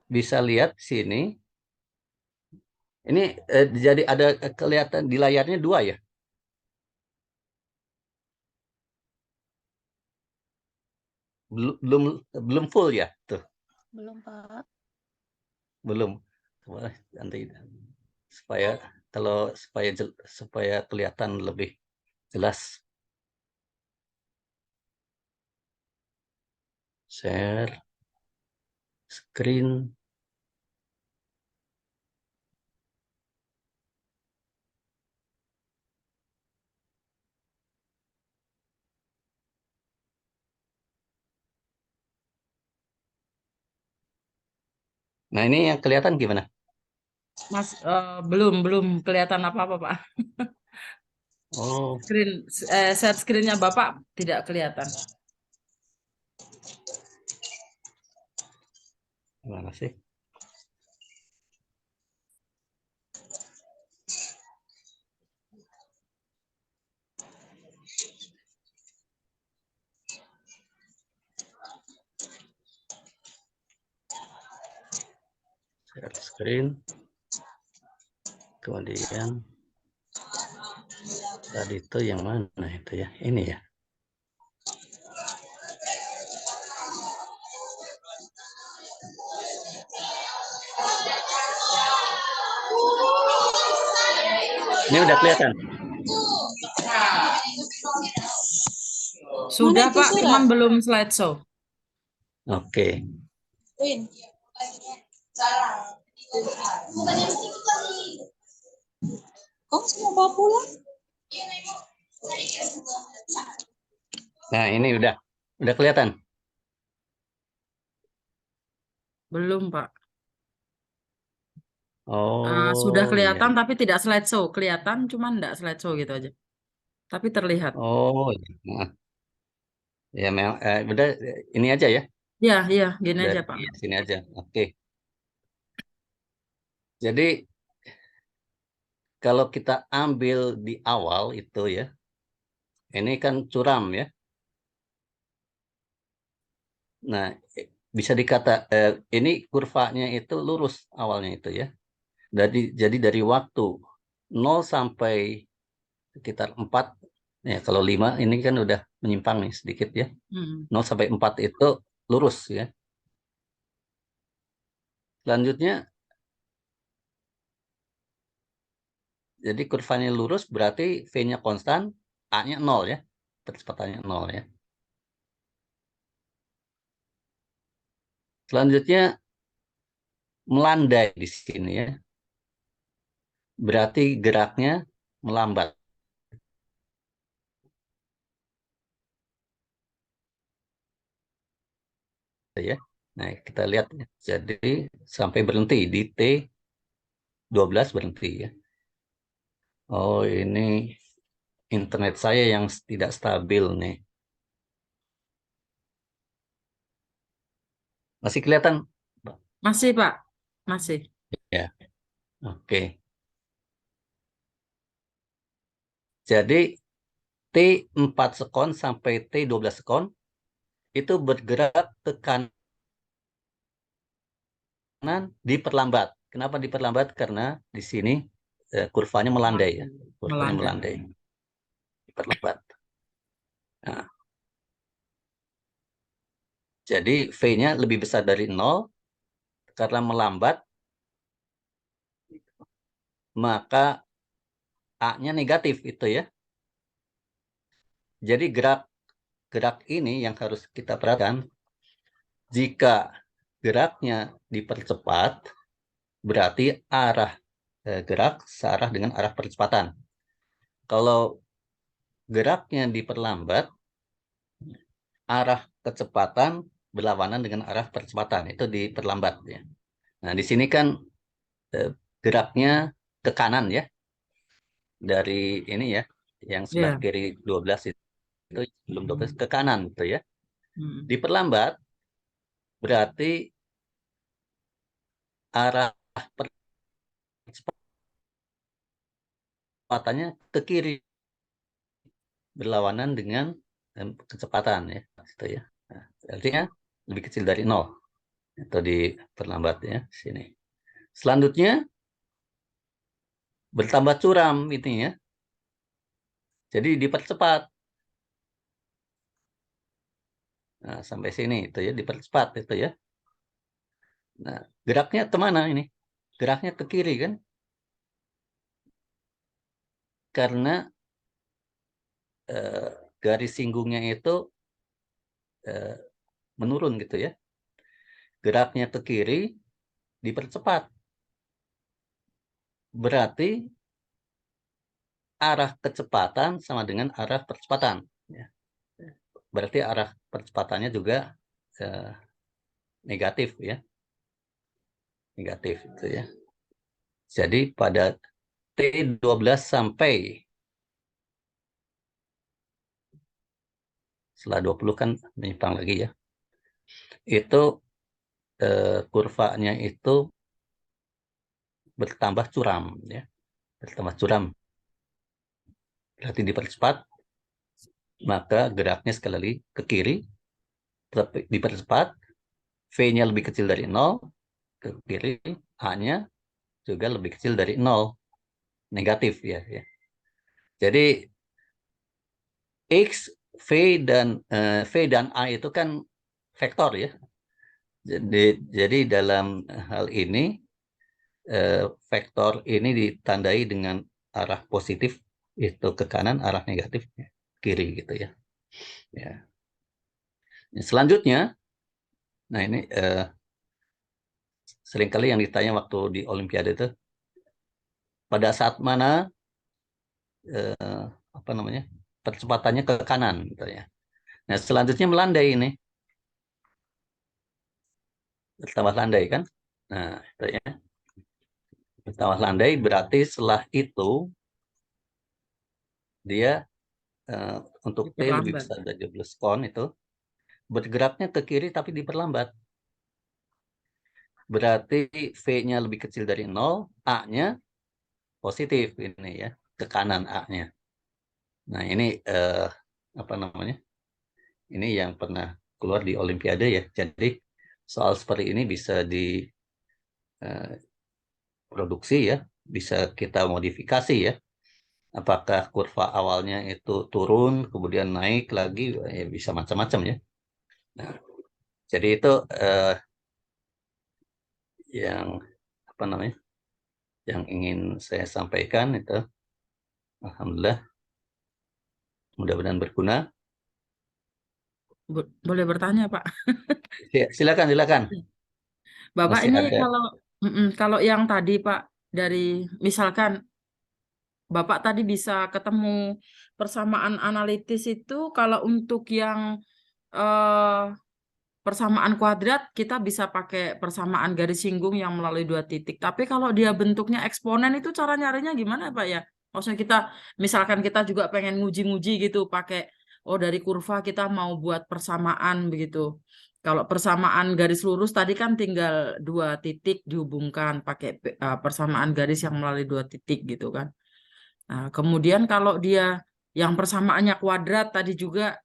bisa lihat sini, ini jadi ada kelihatan di layarnya dua ya. Belum belum belum full ya tuh, Belum, Pak. belum. Wah, nanti supaya kalau supaya kelihatan lebih jelas. Share screen. Nah, ini yang kelihatan gimana? Mas belum kelihatan apa-apa Pak. Oh, Screen share screennya Bapak tidak kelihatan. Gimana sih? Share screen. Kemudian tadi itu yang mana itu ya? Ini ya. Ini udah kelihatan. Sudah, Mana itu Pak, surat? cuman belum slideshow. Oke. Win. Kamu mau bawa pulang? Nah, ini udah kelihatan. Belum, Pak. Sudah Oh, iya. kelihatan tapi tidak slideshow. Kelihatan cuman enggak slideshow gitu aja. Tapi terlihat. Oh, iya. Nah, ya memang udah ini aja ya. Ya, iya, gini aja, Dari Pak. sini aja. Oke. Jadi kalau kita ambil di awal itu ya, ini kan curam ya. Nah, bisa dikata ini kurvanya itu lurus awalnya itu ya. Jadi dari waktu 0 sampai sekitar 4, ya kalau 5 ini kan udah menyimpang nih sedikit ya. Hmm. 0 sampai 4 itu lurus ya. Selanjutnya, jadi kurvanya lurus berarti V-nya konstan, A-nya 0 ya. Percepatannya 0 ya. Selanjutnya, melandai di sini ya. Berarti geraknya melambat ya. Nah, kita lihat ya. Jadi sampai berhenti di T12 berhenti ya. Oh, ini internet saya yang tidak stabil nih. Masih kelihatan? Masih, Pak. Masih. Ya, oke. Jadi T4 sekon sampai T12 sekon itu bergerak ke kanan diperlambat. Kenapa diperlambat? Karena di sini kurvanya melandai ya. Kurvanya Melandai. melandai. Diperlambat. Nah, jadi V-nya lebih besar dari 0 karena melambat, maka A-nya negatif itu ya. Jadi gerak ini yang harus kita perhatikan. Jika geraknya dipercepat, berarti arah gerak searah dengan arah percepatan. Kalau geraknya diperlambat, arah kecepatan berlawanan dengan arah percepatan. Itu diperlambat ya. Nah, di sini kan geraknya ke kanan ya. Dari ini ya, yang sebelah Ya. kiri 12 itu belum 12 ke kanan gitu ya. Hmm. Diperlambat berarti arah percepatannya ke kiri berlawanan dengan kecepatan ya. Gitu ya. Nah, artinya lebih kecil dari 0. Itu diperlambat ya sini. Selanjutnya bertambah curam ini ya. Jadi dipercepat. Nah, sampai sini itu ya dipercepat itu ya. Nah, geraknya kemana ini? Geraknya ke kiri kan? Karena garis singgungnya itu menurun gitu ya. Geraknya ke kiri dipercepat. Berarti arah kecepatan sama dengan arah percepatan. Ya. Berarti arah percepatannya juga negatif ya. Negatif itu ya. Jadi pada T12 sampai setelah 20 kan menyimpang lagi ya. itu kurvanya itu bertambah curam, ya, bertambah curam. Berarti dipercepat, maka geraknya sekali lagi ke kiri, dipercepat, V-nya lebih kecil dari 0, ke kiri, A-nya juga lebih kecil dari 0, negatif ya. Jadi X, V dan A itu kan vektor ya. Jadi dalam hal ini vektor ini ditandai dengan arah positif itu ke kanan, arah negatif kiri gitu ya. Ya. Selanjutnya, nah ini seringkali yang ditanya waktu di Olimpiade itu, pada saat mana apa namanya percepatannya ke kanan gitu ya. Nah selanjutnya melandai ini, bertambah landai kan. Nah itu ya, bertambah landai berarti setelah itu dia untuk T lebih Diperlambat. besar dari 12 kon itu bergeraknya ke kiri tapi diperlambat. Berarti V-nya lebih kecil dari 0, A-nya positif ini ya, ke kanan A-nya. Nah, ini apa namanya? Ini yang pernah keluar di Olimpiade ya. Jadi soal seperti ini bisa diproduksi ya, bisa kita modifikasi ya. Apakah kurva awalnya itu turun, kemudian naik lagi, ya bisa macam-macam ya. Nah, jadi itu yang apa namanya? Yang ingin saya sampaikan itu. Alhamdulillah, mudah-mudahan berguna. Boleh bertanya, Pak? Silakan, silakan. Bapak Masih ini ada. kalau yang tadi Pak dari misalkan Bapak tadi bisa ketemu persamaan analitis itu kalau untuk yang eh, persamaan kuadrat kita bisa pakai persamaan garis singgung yang melalui dua titik. Tapi kalau dia bentuknya eksponen itu cara nyarinya gimana Pak ya? Maksudnya kita misalkan kita juga pengen nguji-nguji gitu pakai dari kurva kita mau buat persamaan begitu. Kalau persamaan garis lurus tadi kan tinggal dua titik dihubungkan pakai persamaan garis yang melalui dua titik gitu kan. Nah, kemudian kalau dia yang persamaannya kuadrat tadi juga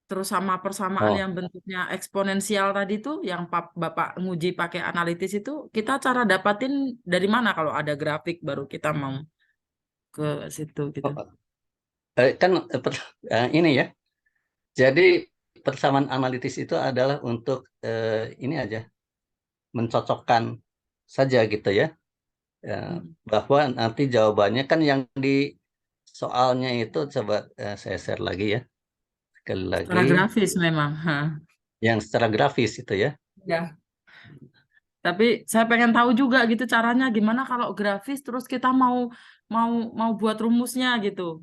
terus sama persamaan Oh, yang bentuknya eksponensial tadi tuh yang Bapak nguji pakai analitis itu kita cara dapatin dari mana kalau ada grafik baru kita mau ke situ gitu. oh, kan ini ya. Jadi persamaan analitis itu adalah untuk ini aja mencocokkan saja gitu ya. Hmm. Bahwa nanti jawabannya kan yang di soalnya itu coba saya share lagi ya. Sekali lagi Secara grafis memang. Ha. yang secara grafis itu ya. Ya. Tapi saya pengen tahu juga gitu caranya gimana kalau grafis terus kita mau mau mau buat rumusnya gitu.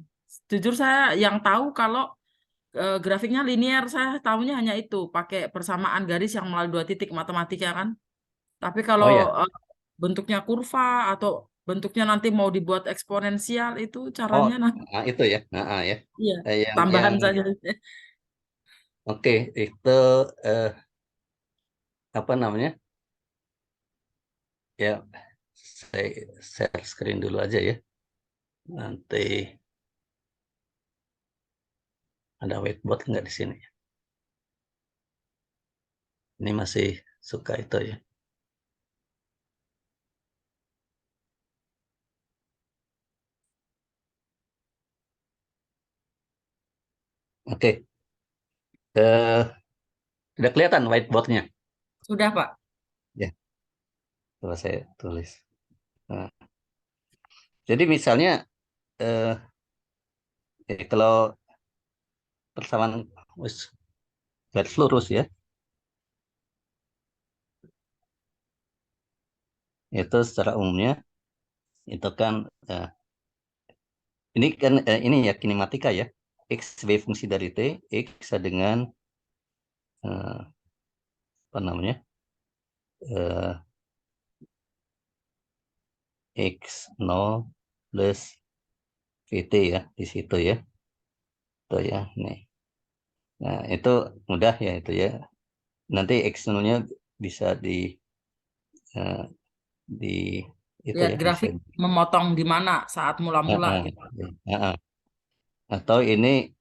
Jujur saya yang tahu kalau grafiknya linear saya tahunya hanya itu pakai persamaan garis yang melalui dua titik matematika kan. Tapi kalau Oh ya. bentuknya kurva atau bentuknya nanti mau dibuat eksponensial itu Oh, caranya nanti nah, itu ya. Nah, ya. iya Yang tambahan saja. oke itu eh, apa namanya? Ya, saya share screen dulu aja ya. Nanti ada whiteboard nggak di sini? Ini masih suka itu ya. Oke, eh, udah kelihatan whiteboardnya. Sudah, Pak. Ya, coba saya tulis. Nah, jadi misalnya eh, kalau persamaan wis, garis lurus ya, itu secara umumnya itu kan ini kan ini ya kinematika ya. X sebagai fungsi dari T, X sama dengan apa namanya? eh, X0 plus VT ya di situ ya. Itu ya, nih. Nah, itu mudah ya itu ya. Nanti X0-nya bisa eh, di itu Lihat ya, bisa grafik memotong di mana saat mula-mula Heeh, gitu. heeh. Atau ini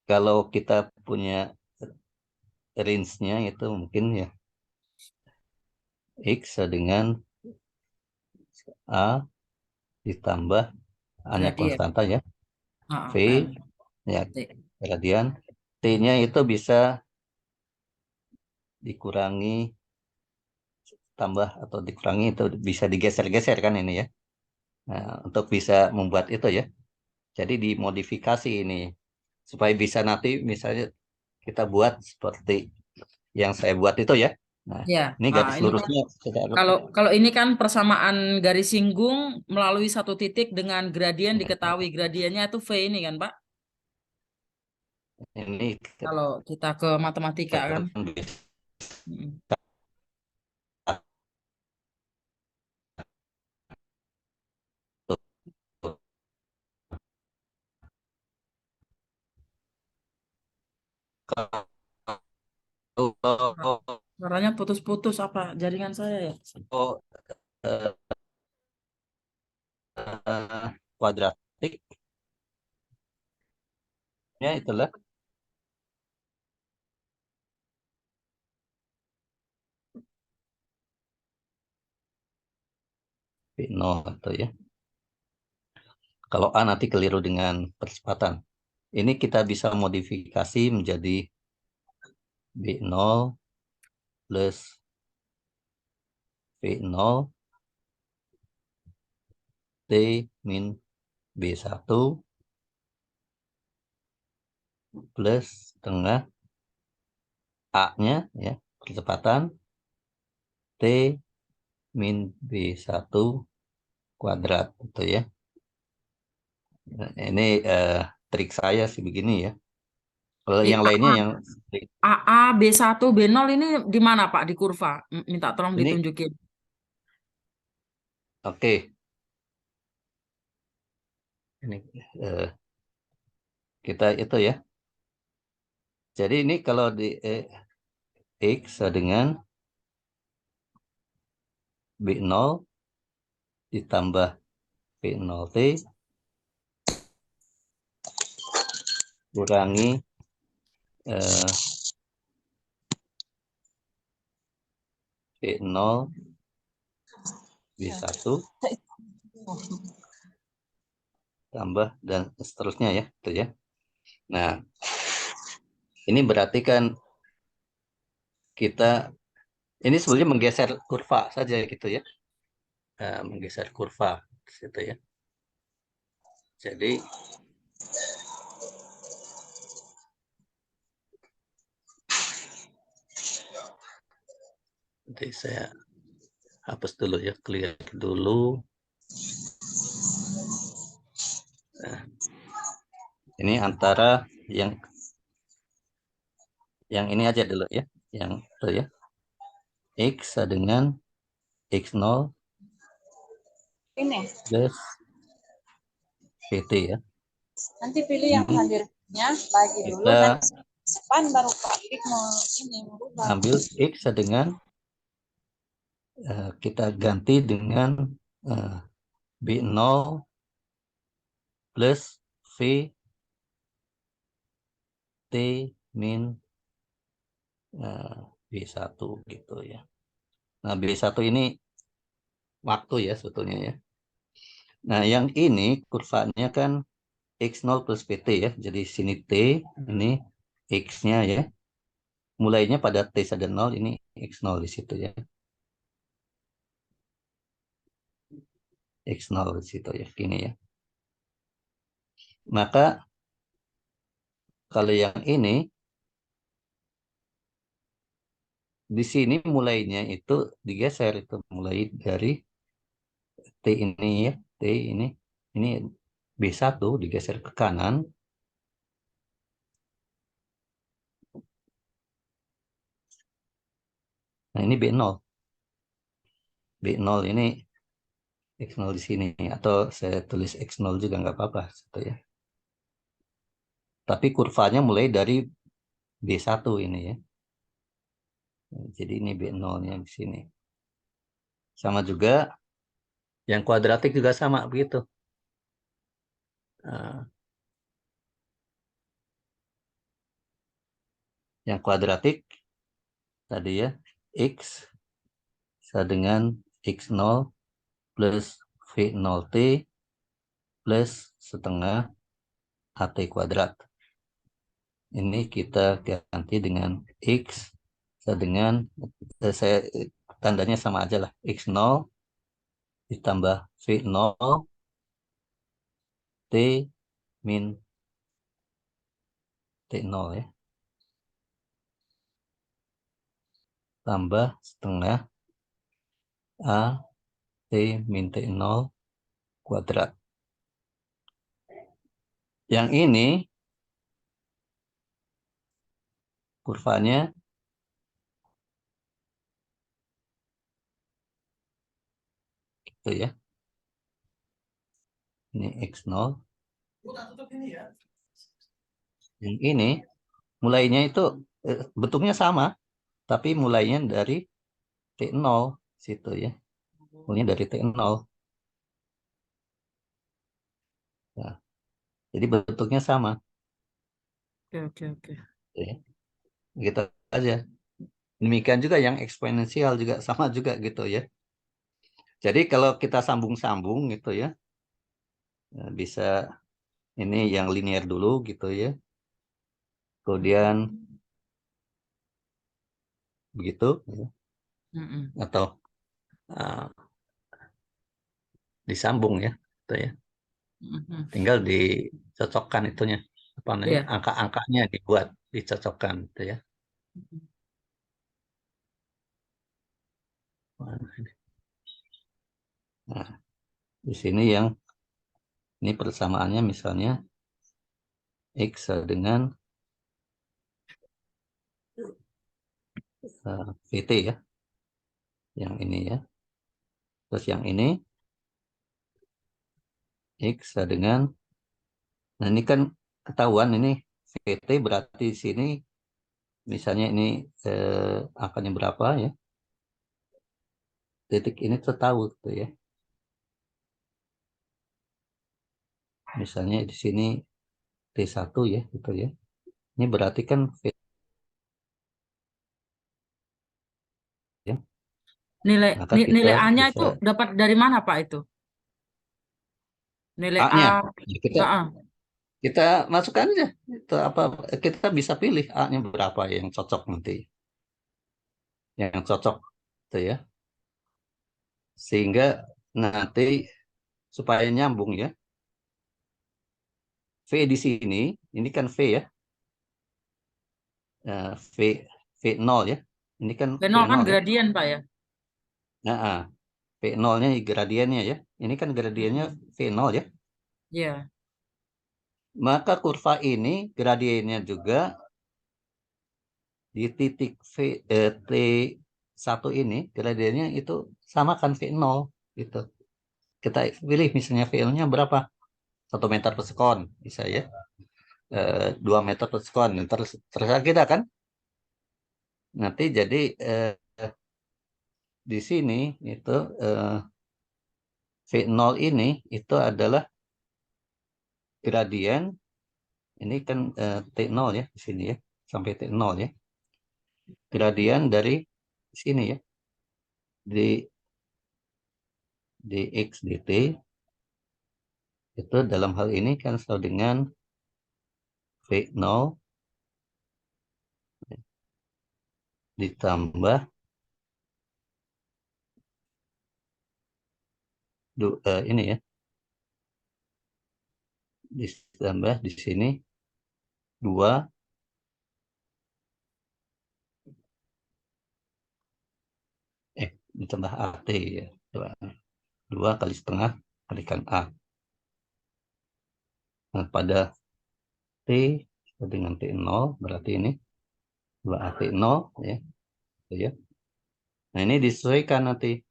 kalau kita punya range-nya itu mungkin ya X dengan A ditambah A-nya Gradient. konstanta ya, V M. ya T. gradian, T-nya itu bisa dikurangi tambah atau dikurangi itu bisa digeser-geser kan ini ya. Nah, untuk bisa membuat itu ya. Jadi dimodifikasi ini supaya bisa nanti misalnya kita buat seperti yang saya buat itu ya. Nah, Ya, ini garis ini kan lurusnya kita kalau kalau ini kan persamaan garis singgung melalui satu titik dengan gradien diketahui gradiennya itu V ini kan Pak. ini kita Kalau kita ke matematika kan. bisa Mm. Suara- kalau Suaranya putus-putus apa jaringan saya ya? eh, kuadratiknya itulah B0 atau ya. Kalau A nanti keliru dengan percepatan. Ini kita bisa modifikasi menjadi B0 plus V0 T min B1 plus setengah A-nya ya, percepatan T min B1 kuadrat gitu ya. Nah, ini trik saya sih begini ya. Kalau Di yang lainnya AA, yang AA B1 B0 ini di mana Pak di kurva? Minta tolong ini ditunjukin. oke. Ini eh, kita itu ya. Jadi ini kalau di X dengan B0 ditambah B0T kurangi eh, B0 B1 tambah dan seterusnya ya, itu ya. Nah, ini berarti kan kita ini sebenarnya menggeser kurva saja gitu ya. Menggeser kurva gitu ya. Jadi nanti saya hapus dulu ya, clear dulu. Nah, ini antara yang ini aja dulu ya, yang itu ya. X dengan X0 Ini. plus PT ya. Nanti pilih yang Ini hadirnya, bagi dulu, kita nanti simpan baru klik mau ini merubah. ambil X dengan kita ganti dengan B0 plus V T min B1 gitu ya. Nah, B1 ini waktu ya sebetulnya ya. Nah, yang ini kurvanya kan X0 plus PT ya. Jadi sini T, ini X-nya ya. Mulainya pada T ada 0, ini X0 di situ ya. X0 di situ ya, gini ya. Maka kalau yang ini, di sini mulainya itu digeser, itu mulai dari T ini ya. T ini B1 digeser ke kanan. Nah, ini B0. B0 ini X0 di sini. Atau saya tulis X0 juga nggak apa-apa. Gitu ya. Tapi kurvanya mulai dari B1 ini ya. Jadi ini B0-nya di sini. Sama juga yang kuadratik juga sama begitu. Yang kuadratik tadi ya, X sama dengan X0 plus V0T plus setengah AT kuadrat. Ini kita ganti dengan X sama dengan, saya tandanya sama aja lah, X0 ditambah V0 T min T0 ya. Tambah setengah A T min T0 kuadrat. Yang ini kurvanya itu ya. Ini X0. Yang ini mulainya itu bentuknya sama, tapi mulainya dari T0 situ ya. Mulainya dari T0. Nah, jadi bentuknya sama. Oke. Ya. Gitu aja. Demikian juga yang eksponensial juga sama juga gitu ya. Jadi kalau kita sambung-sambung gitu ya, bisa ini yang linear dulu gitu ya. Kemudian begitu ya. Atau disambung ya, gitu ya. Tinggal dicocokkan itunya, apa namanya, Iya. angka-angkanya dibuat, dicocokkan gitu ya. Nah, di sini yang ini persamaannya misalnya X dengan VT ya. Yang ini ya. Terus yang ini X dengan, nah ini kan ketahuan ini VT berarti di sini misalnya ini angkanya berapa ya. Titik ini tertahu gitu ya. Misalnya di sini T1 ya gitu ya. Ini berarti kan V ya. Maka kita Nilai A-nya bisa itu dapat dari mana Pak itu? Nilai A-nya. A. Ya, kita masukkan aja. Itu apa, kita bisa pilih A-nya berapa yang cocok nanti. Yang cocok gitu ya. Sehingga nanti supaya nyambung ya. V di sini, ini kan V ya. V V0 ya. Ini kan B0 kan V0 ya. gradien Pak ya? Nah, V0-nya gradiennya ya. Ini kan gradiennya V0 ya. Iya. Maka kurva ini gradiennya juga di titik T1 ini gradiennya itu sama kan V0 gitu. Kita pilih misalnya V0-nya berapa? 1 meter per sekon bisa ya. 2 meter per sekon. Terserah kita kan. Nanti jadi di sini itu V0 ini itu adalah gradien. Ini kan T0 ya di sini ya. Sampai T0 ya. Gradien dari sini ya. Di X dt itu dalam hal ini kan sama dengan V0 ditambah ini ya, ditambah di sini 2 ditambah AT ya. 2 kali setengah kalikan A. Nah, pada T dengan T0 berarti ini 2AT0 ya. Gitu ya. Nah, ini disesuaikan nanti.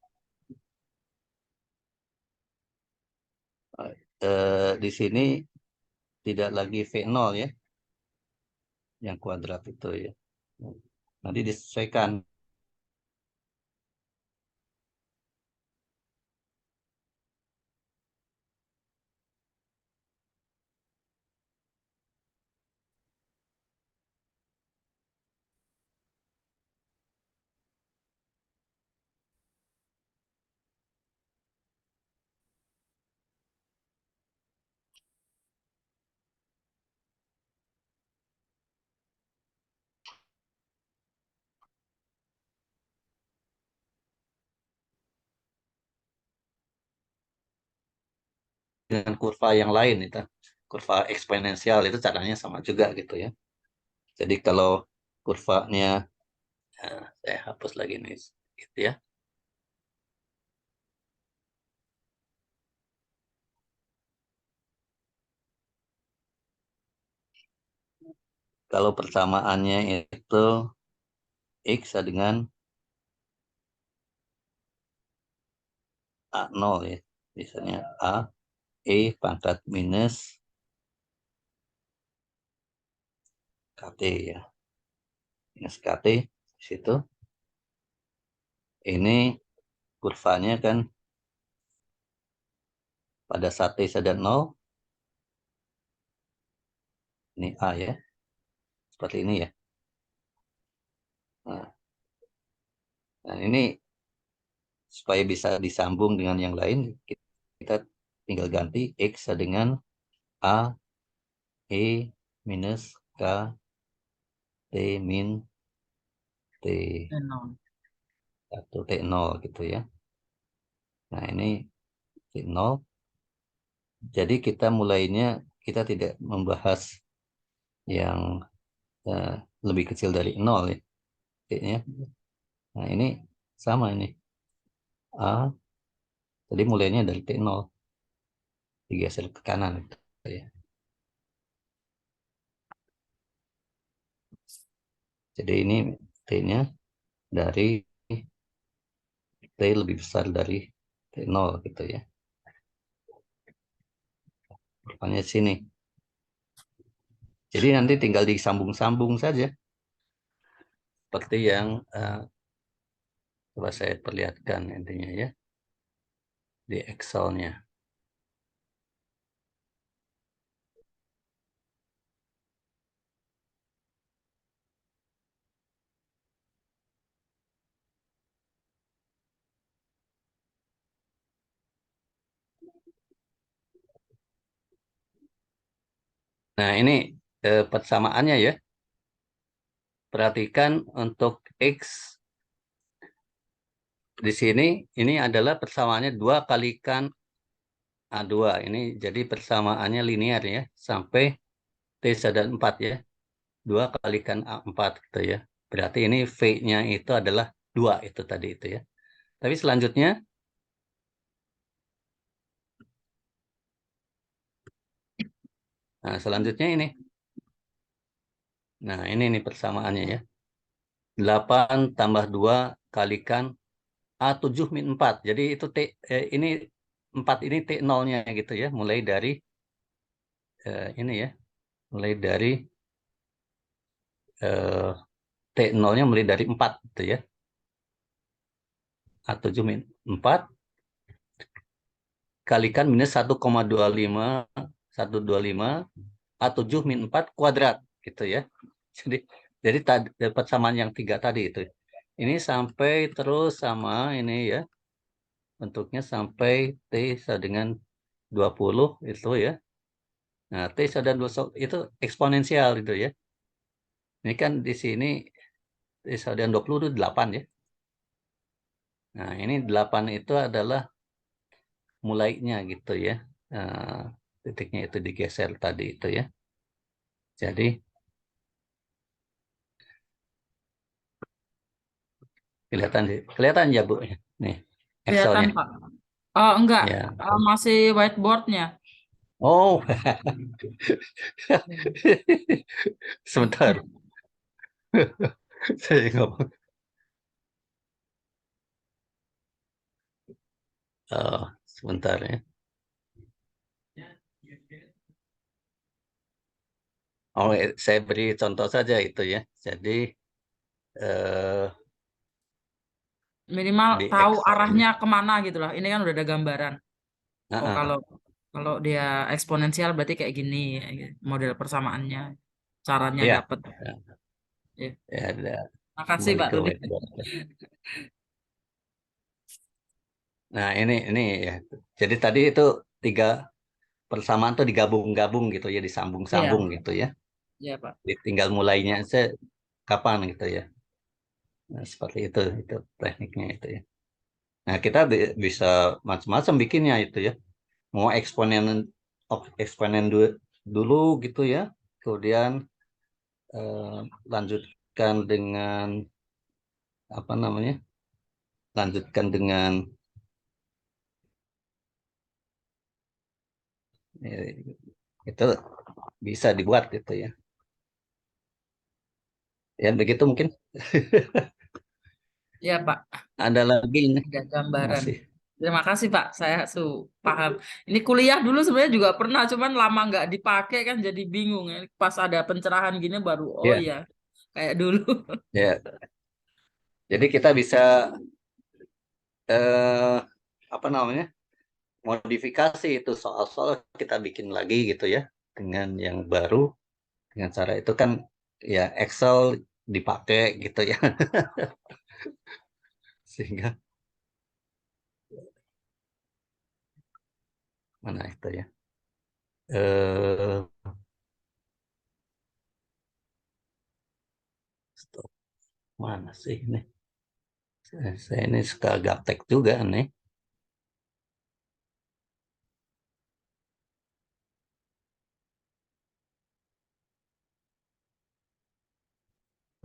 Di sini tidak lagi V0 ya. yang kuadrat itu ya. Nanti disesuaikan. Dengan kurva yang lain itu, kurva eksponensial itu caranya sama juga gitu ya. Jadi kalau kurvanya, saya hapus lagi nih, gitu ya. Kalau persamaannya itu X dengan A0 ya. Misalnya A, E pangkat minus KT ya. Minus KT di situ. Ini kurvanya kan pada saat T sama 0, ini A ya. Seperti ini ya. Nah ini supaya bisa disambung dengan yang lain, kita tinggal ganti X dengan A, E minus K, T min T1, Enon. T0 gitu ya. Nah ini T0. Jadi kita mulainya, kita tidak membahas yang eh, lebih kecil dari 0 ya. T-nya. Nah ini sama ini. A, jadi mulainya dari T0. Digeser ke kanan gitu ya. Jadi ini T-nya dari T lebih besar dari T0 gitu ya. Rupanya sini. Jadi nanti tinggal disambung-sambung saja. Seperti yang coba saya perlihatkan intinya ya. Di Excel-nya. Nah ini persamaannya ya. Perhatikan untuk X di sini, ini adalah persamaannya 2 kalikan A2. Ini jadi persamaannya linear ya. Sampai T sama 4 ya. 2 kalikan A4 gitu ya. Berarti ini V-nya itu adalah 2 itu tadi itu ya. Tapi selanjutnya, nah selanjutnya ini. Nah ini nih persamaannya ya. 8 tambah 2 kalikan A7 min 4. Jadi itu ini 4 ini T0-nya gitu ya. Mulai dari ini ya. Mulai dari T0-nya mulai dari 4 gitu ya. A7 min 4 kalikan minus 1,25 A7 min 4 kuadrat gitu ya. Jadi tadi dapat samaan yang 3 tadi itu. Ini sampai terus sama ini ya. Bentuknya sampai T sama dengan 20 itu ya. Nah, T sama dengan 20 itu eksponensial gitu ya. Ini kan di sini T sama dengan 20 itu 8 ya. Nah, ini 8 itu adalah mulainya gitu ya. Titiknya itu digeser tadi itu ya. Jadi kelihatan ya Bu, nih Kelihatan, Excelnya. Pak. Oh, enggak. Ya. Masih whiteboardnya. Oh, sebentar. Saya ngomong. Sebentar ya. Oh, saya beri contoh saja itu ya. Jadi eh, Minimal di tahu Excel ini, arahnya kemana gitu lah. Ini kan udah ada gambaran. Oh, ah, kalau ah, kalau dia eksponensial berarti kayak gini ya, gitu. Model persamaannya, caranya ya, dapet. Ya. ya ada Makasih kembali Pak ke Rudi. whiteboard. Nah, ini ya. Jadi tadi itu tiga persamaan tuh digabung-gabung gitu ya, Iya, disambung-sambung gitu ya. iya Pak. Jadi tinggal mulainya aja kapan gitu ya. Nah, seperti itu tekniknya itu ya. Nah, kita bisa macam-macam bikinnya itu ya. Mau eksponen dulu gitu ya. Kemudian eh, lanjutkan dengan apa namanya? Lanjutkan dengan eh, itu bisa dibuat gitu ya. Ya begitu mungkin. Iya Pak, Ada lagi ini ada gambaran. masih. Terima kasih Pak, saya paham. Ini kuliah dulu sebenarnya juga pernah, cuman lama nggak dipakai kan jadi bingung ya. Pas ada pencerahan gini baru, oh Ya, iya, kayak dulu. ya. Jadi kita bisa eh, apa namanya? Modifikasi itu soal-soal kita bikin lagi gitu ya dengan yang baru dengan cara itu kan ya Excel dipakai gitu ya sehingga mana itu ya eh stop. Mana sih ini saya ini suka gaptek juga nih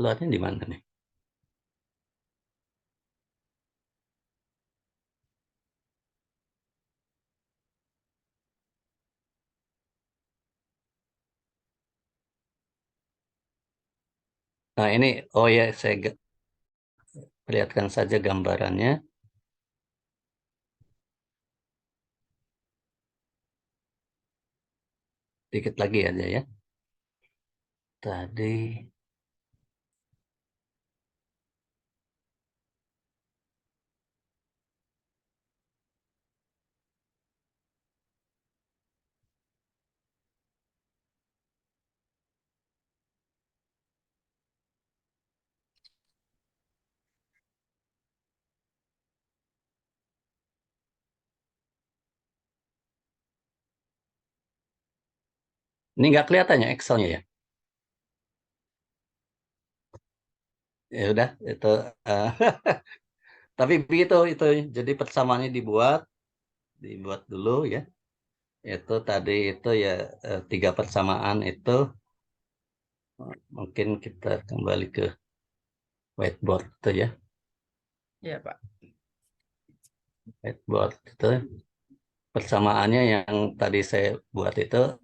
keluarnya di mana nih. Nah ini oh ya saya perlihatkan saja gambarannya dikit lagi aja ya tadi. Ini nggak kelihatannya Excelnya ya. Ya udah itu eh, tapi begitu itu jadi persamaannya dibuat dulu ya. Itu tadi itu ya tiga persamaan itu mungkin kita kembali ke whiteboard itu ya. Iya Pak. Whiteboard itu persamaannya yang tadi saya buat itu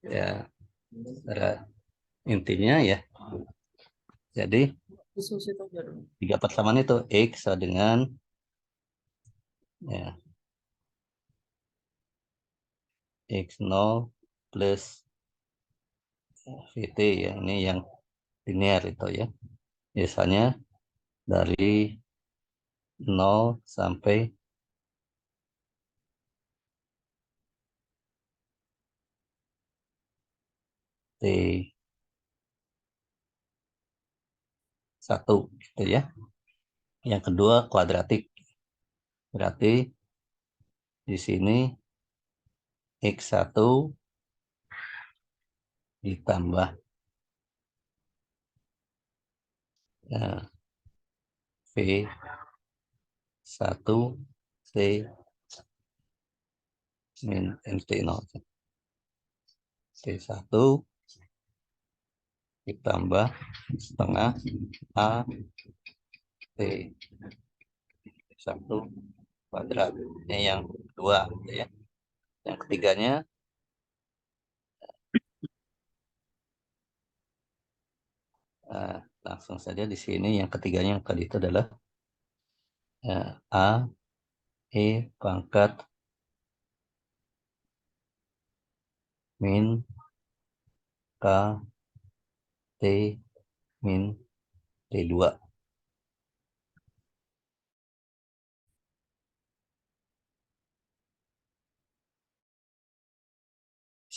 ya secara intinya ya. Jadi Susu itu aja dulu. tiga persamaan itu X sama dengan ya X0 plus VT ya. Ini yang linear itu ya. Biasanya dari 0 sampai T1 gitu ya. Yang kedua kuadratik. Berarti di sini X1 ditambah ya, V1 C min MT0. T1 ditambah setengah A T1 kuadrat. Ini yang kedua gitu ya. Yang ketiganya langsung saja di sini yang ketiganya yang tadi itu adalah A E pangkat min K T min T2.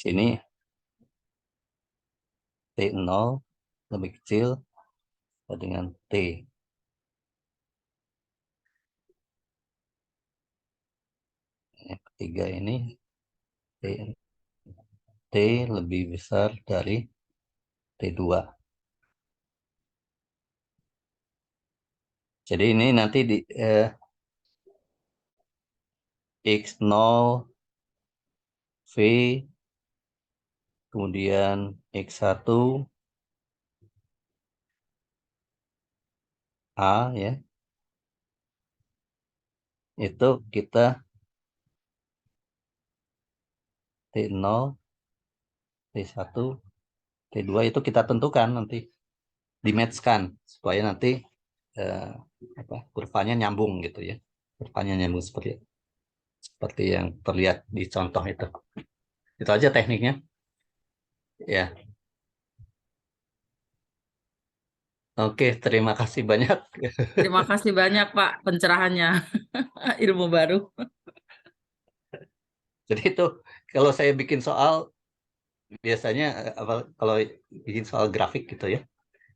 Sini T0 lebih kecil dengan T. Yang ketiga ini T lebih besar dari T2. Jadi ini nanti di X0 V kemudian X1 A ya. Itu kita T0, T1, T2 itu kita tentukan nanti, di-match-kan supaya nanti kurvanya nyambung gitu ya. Kurvanya nyambung seperti yang terlihat di contoh itu. Itu aja tekniknya. Ya. Oke, terima kasih banyak. Terima kasih banyak Pak pencerahannya. Ilmu baru. Jadi itu kalau saya bikin soal biasanya kalau bikin soal grafik gitu ya,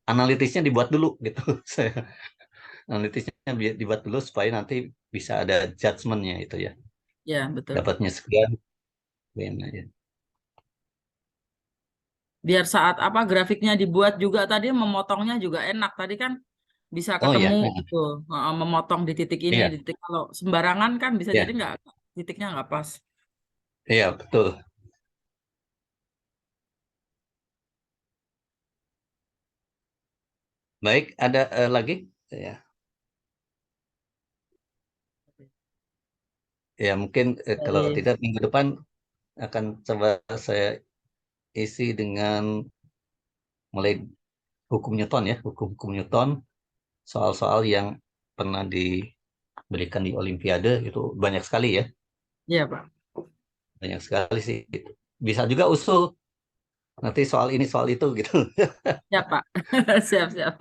analitisnya dibuat dulu gitu. Saya analitisnya dibuat dulu supaya nanti bisa ada judgement-nya itu ya. Ya, betul. Dapatnya sekian, aja. Biar saat grafiknya dibuat juga tadi memotongnya juga enak. Tadi kan bisa Oh ya, ketemu gitu. Memotong di titik ini, iya, di titik kalau sembarangan kan bisa jadi iya, titiknya nggak pas. iya betul. Baik, ada lagi ya. Ya mungkin kalau Baik. tidak minggu depan akan coba saya isi dengan mulai hukum Newton ya, hukum Newton, soal-soal yang pernah diberikan di Olimpiade itu banyak sekali ya, Iya, Pak. banyak sekali sih. Bisa juga usul nanti soal ini soal itu gitu. Siap, Pak. Siap, siap.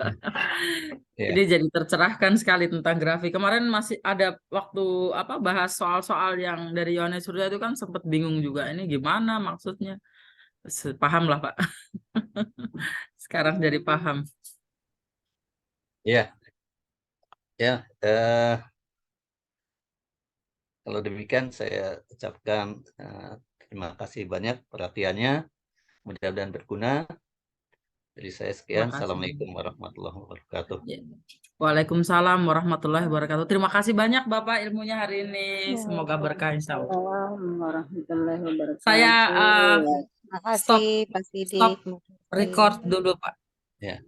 Ya, Ini jadi tercerahkan sekali tentang grafik. Kemarin masih ada waktu bahas soal-soal yang dari Yohanes Surya itu kan sempat bingung juga. Ini gimana maksudnya? Paham lah, Pak. Sekarang jadi paham. ya, ya. Kalau demikian saya ucapkan terima kasih banyak perhatiannya, mudah-mudahan berguna. Dari saya sekian. Terima kasih. Assalamualaikum warahmatullahi wabarakatuh. Ya. Waalaikumsalam warahmatullahi wabarakatuh. Terima kasih banyak Bapak ilmunya hari ini. Semoga berkah insya Allah. Waalaikumsalam warahmatullahi Saya wabarakatuh. Terima stop kasih Pak Sidik. stop record dulu Pak. Ya.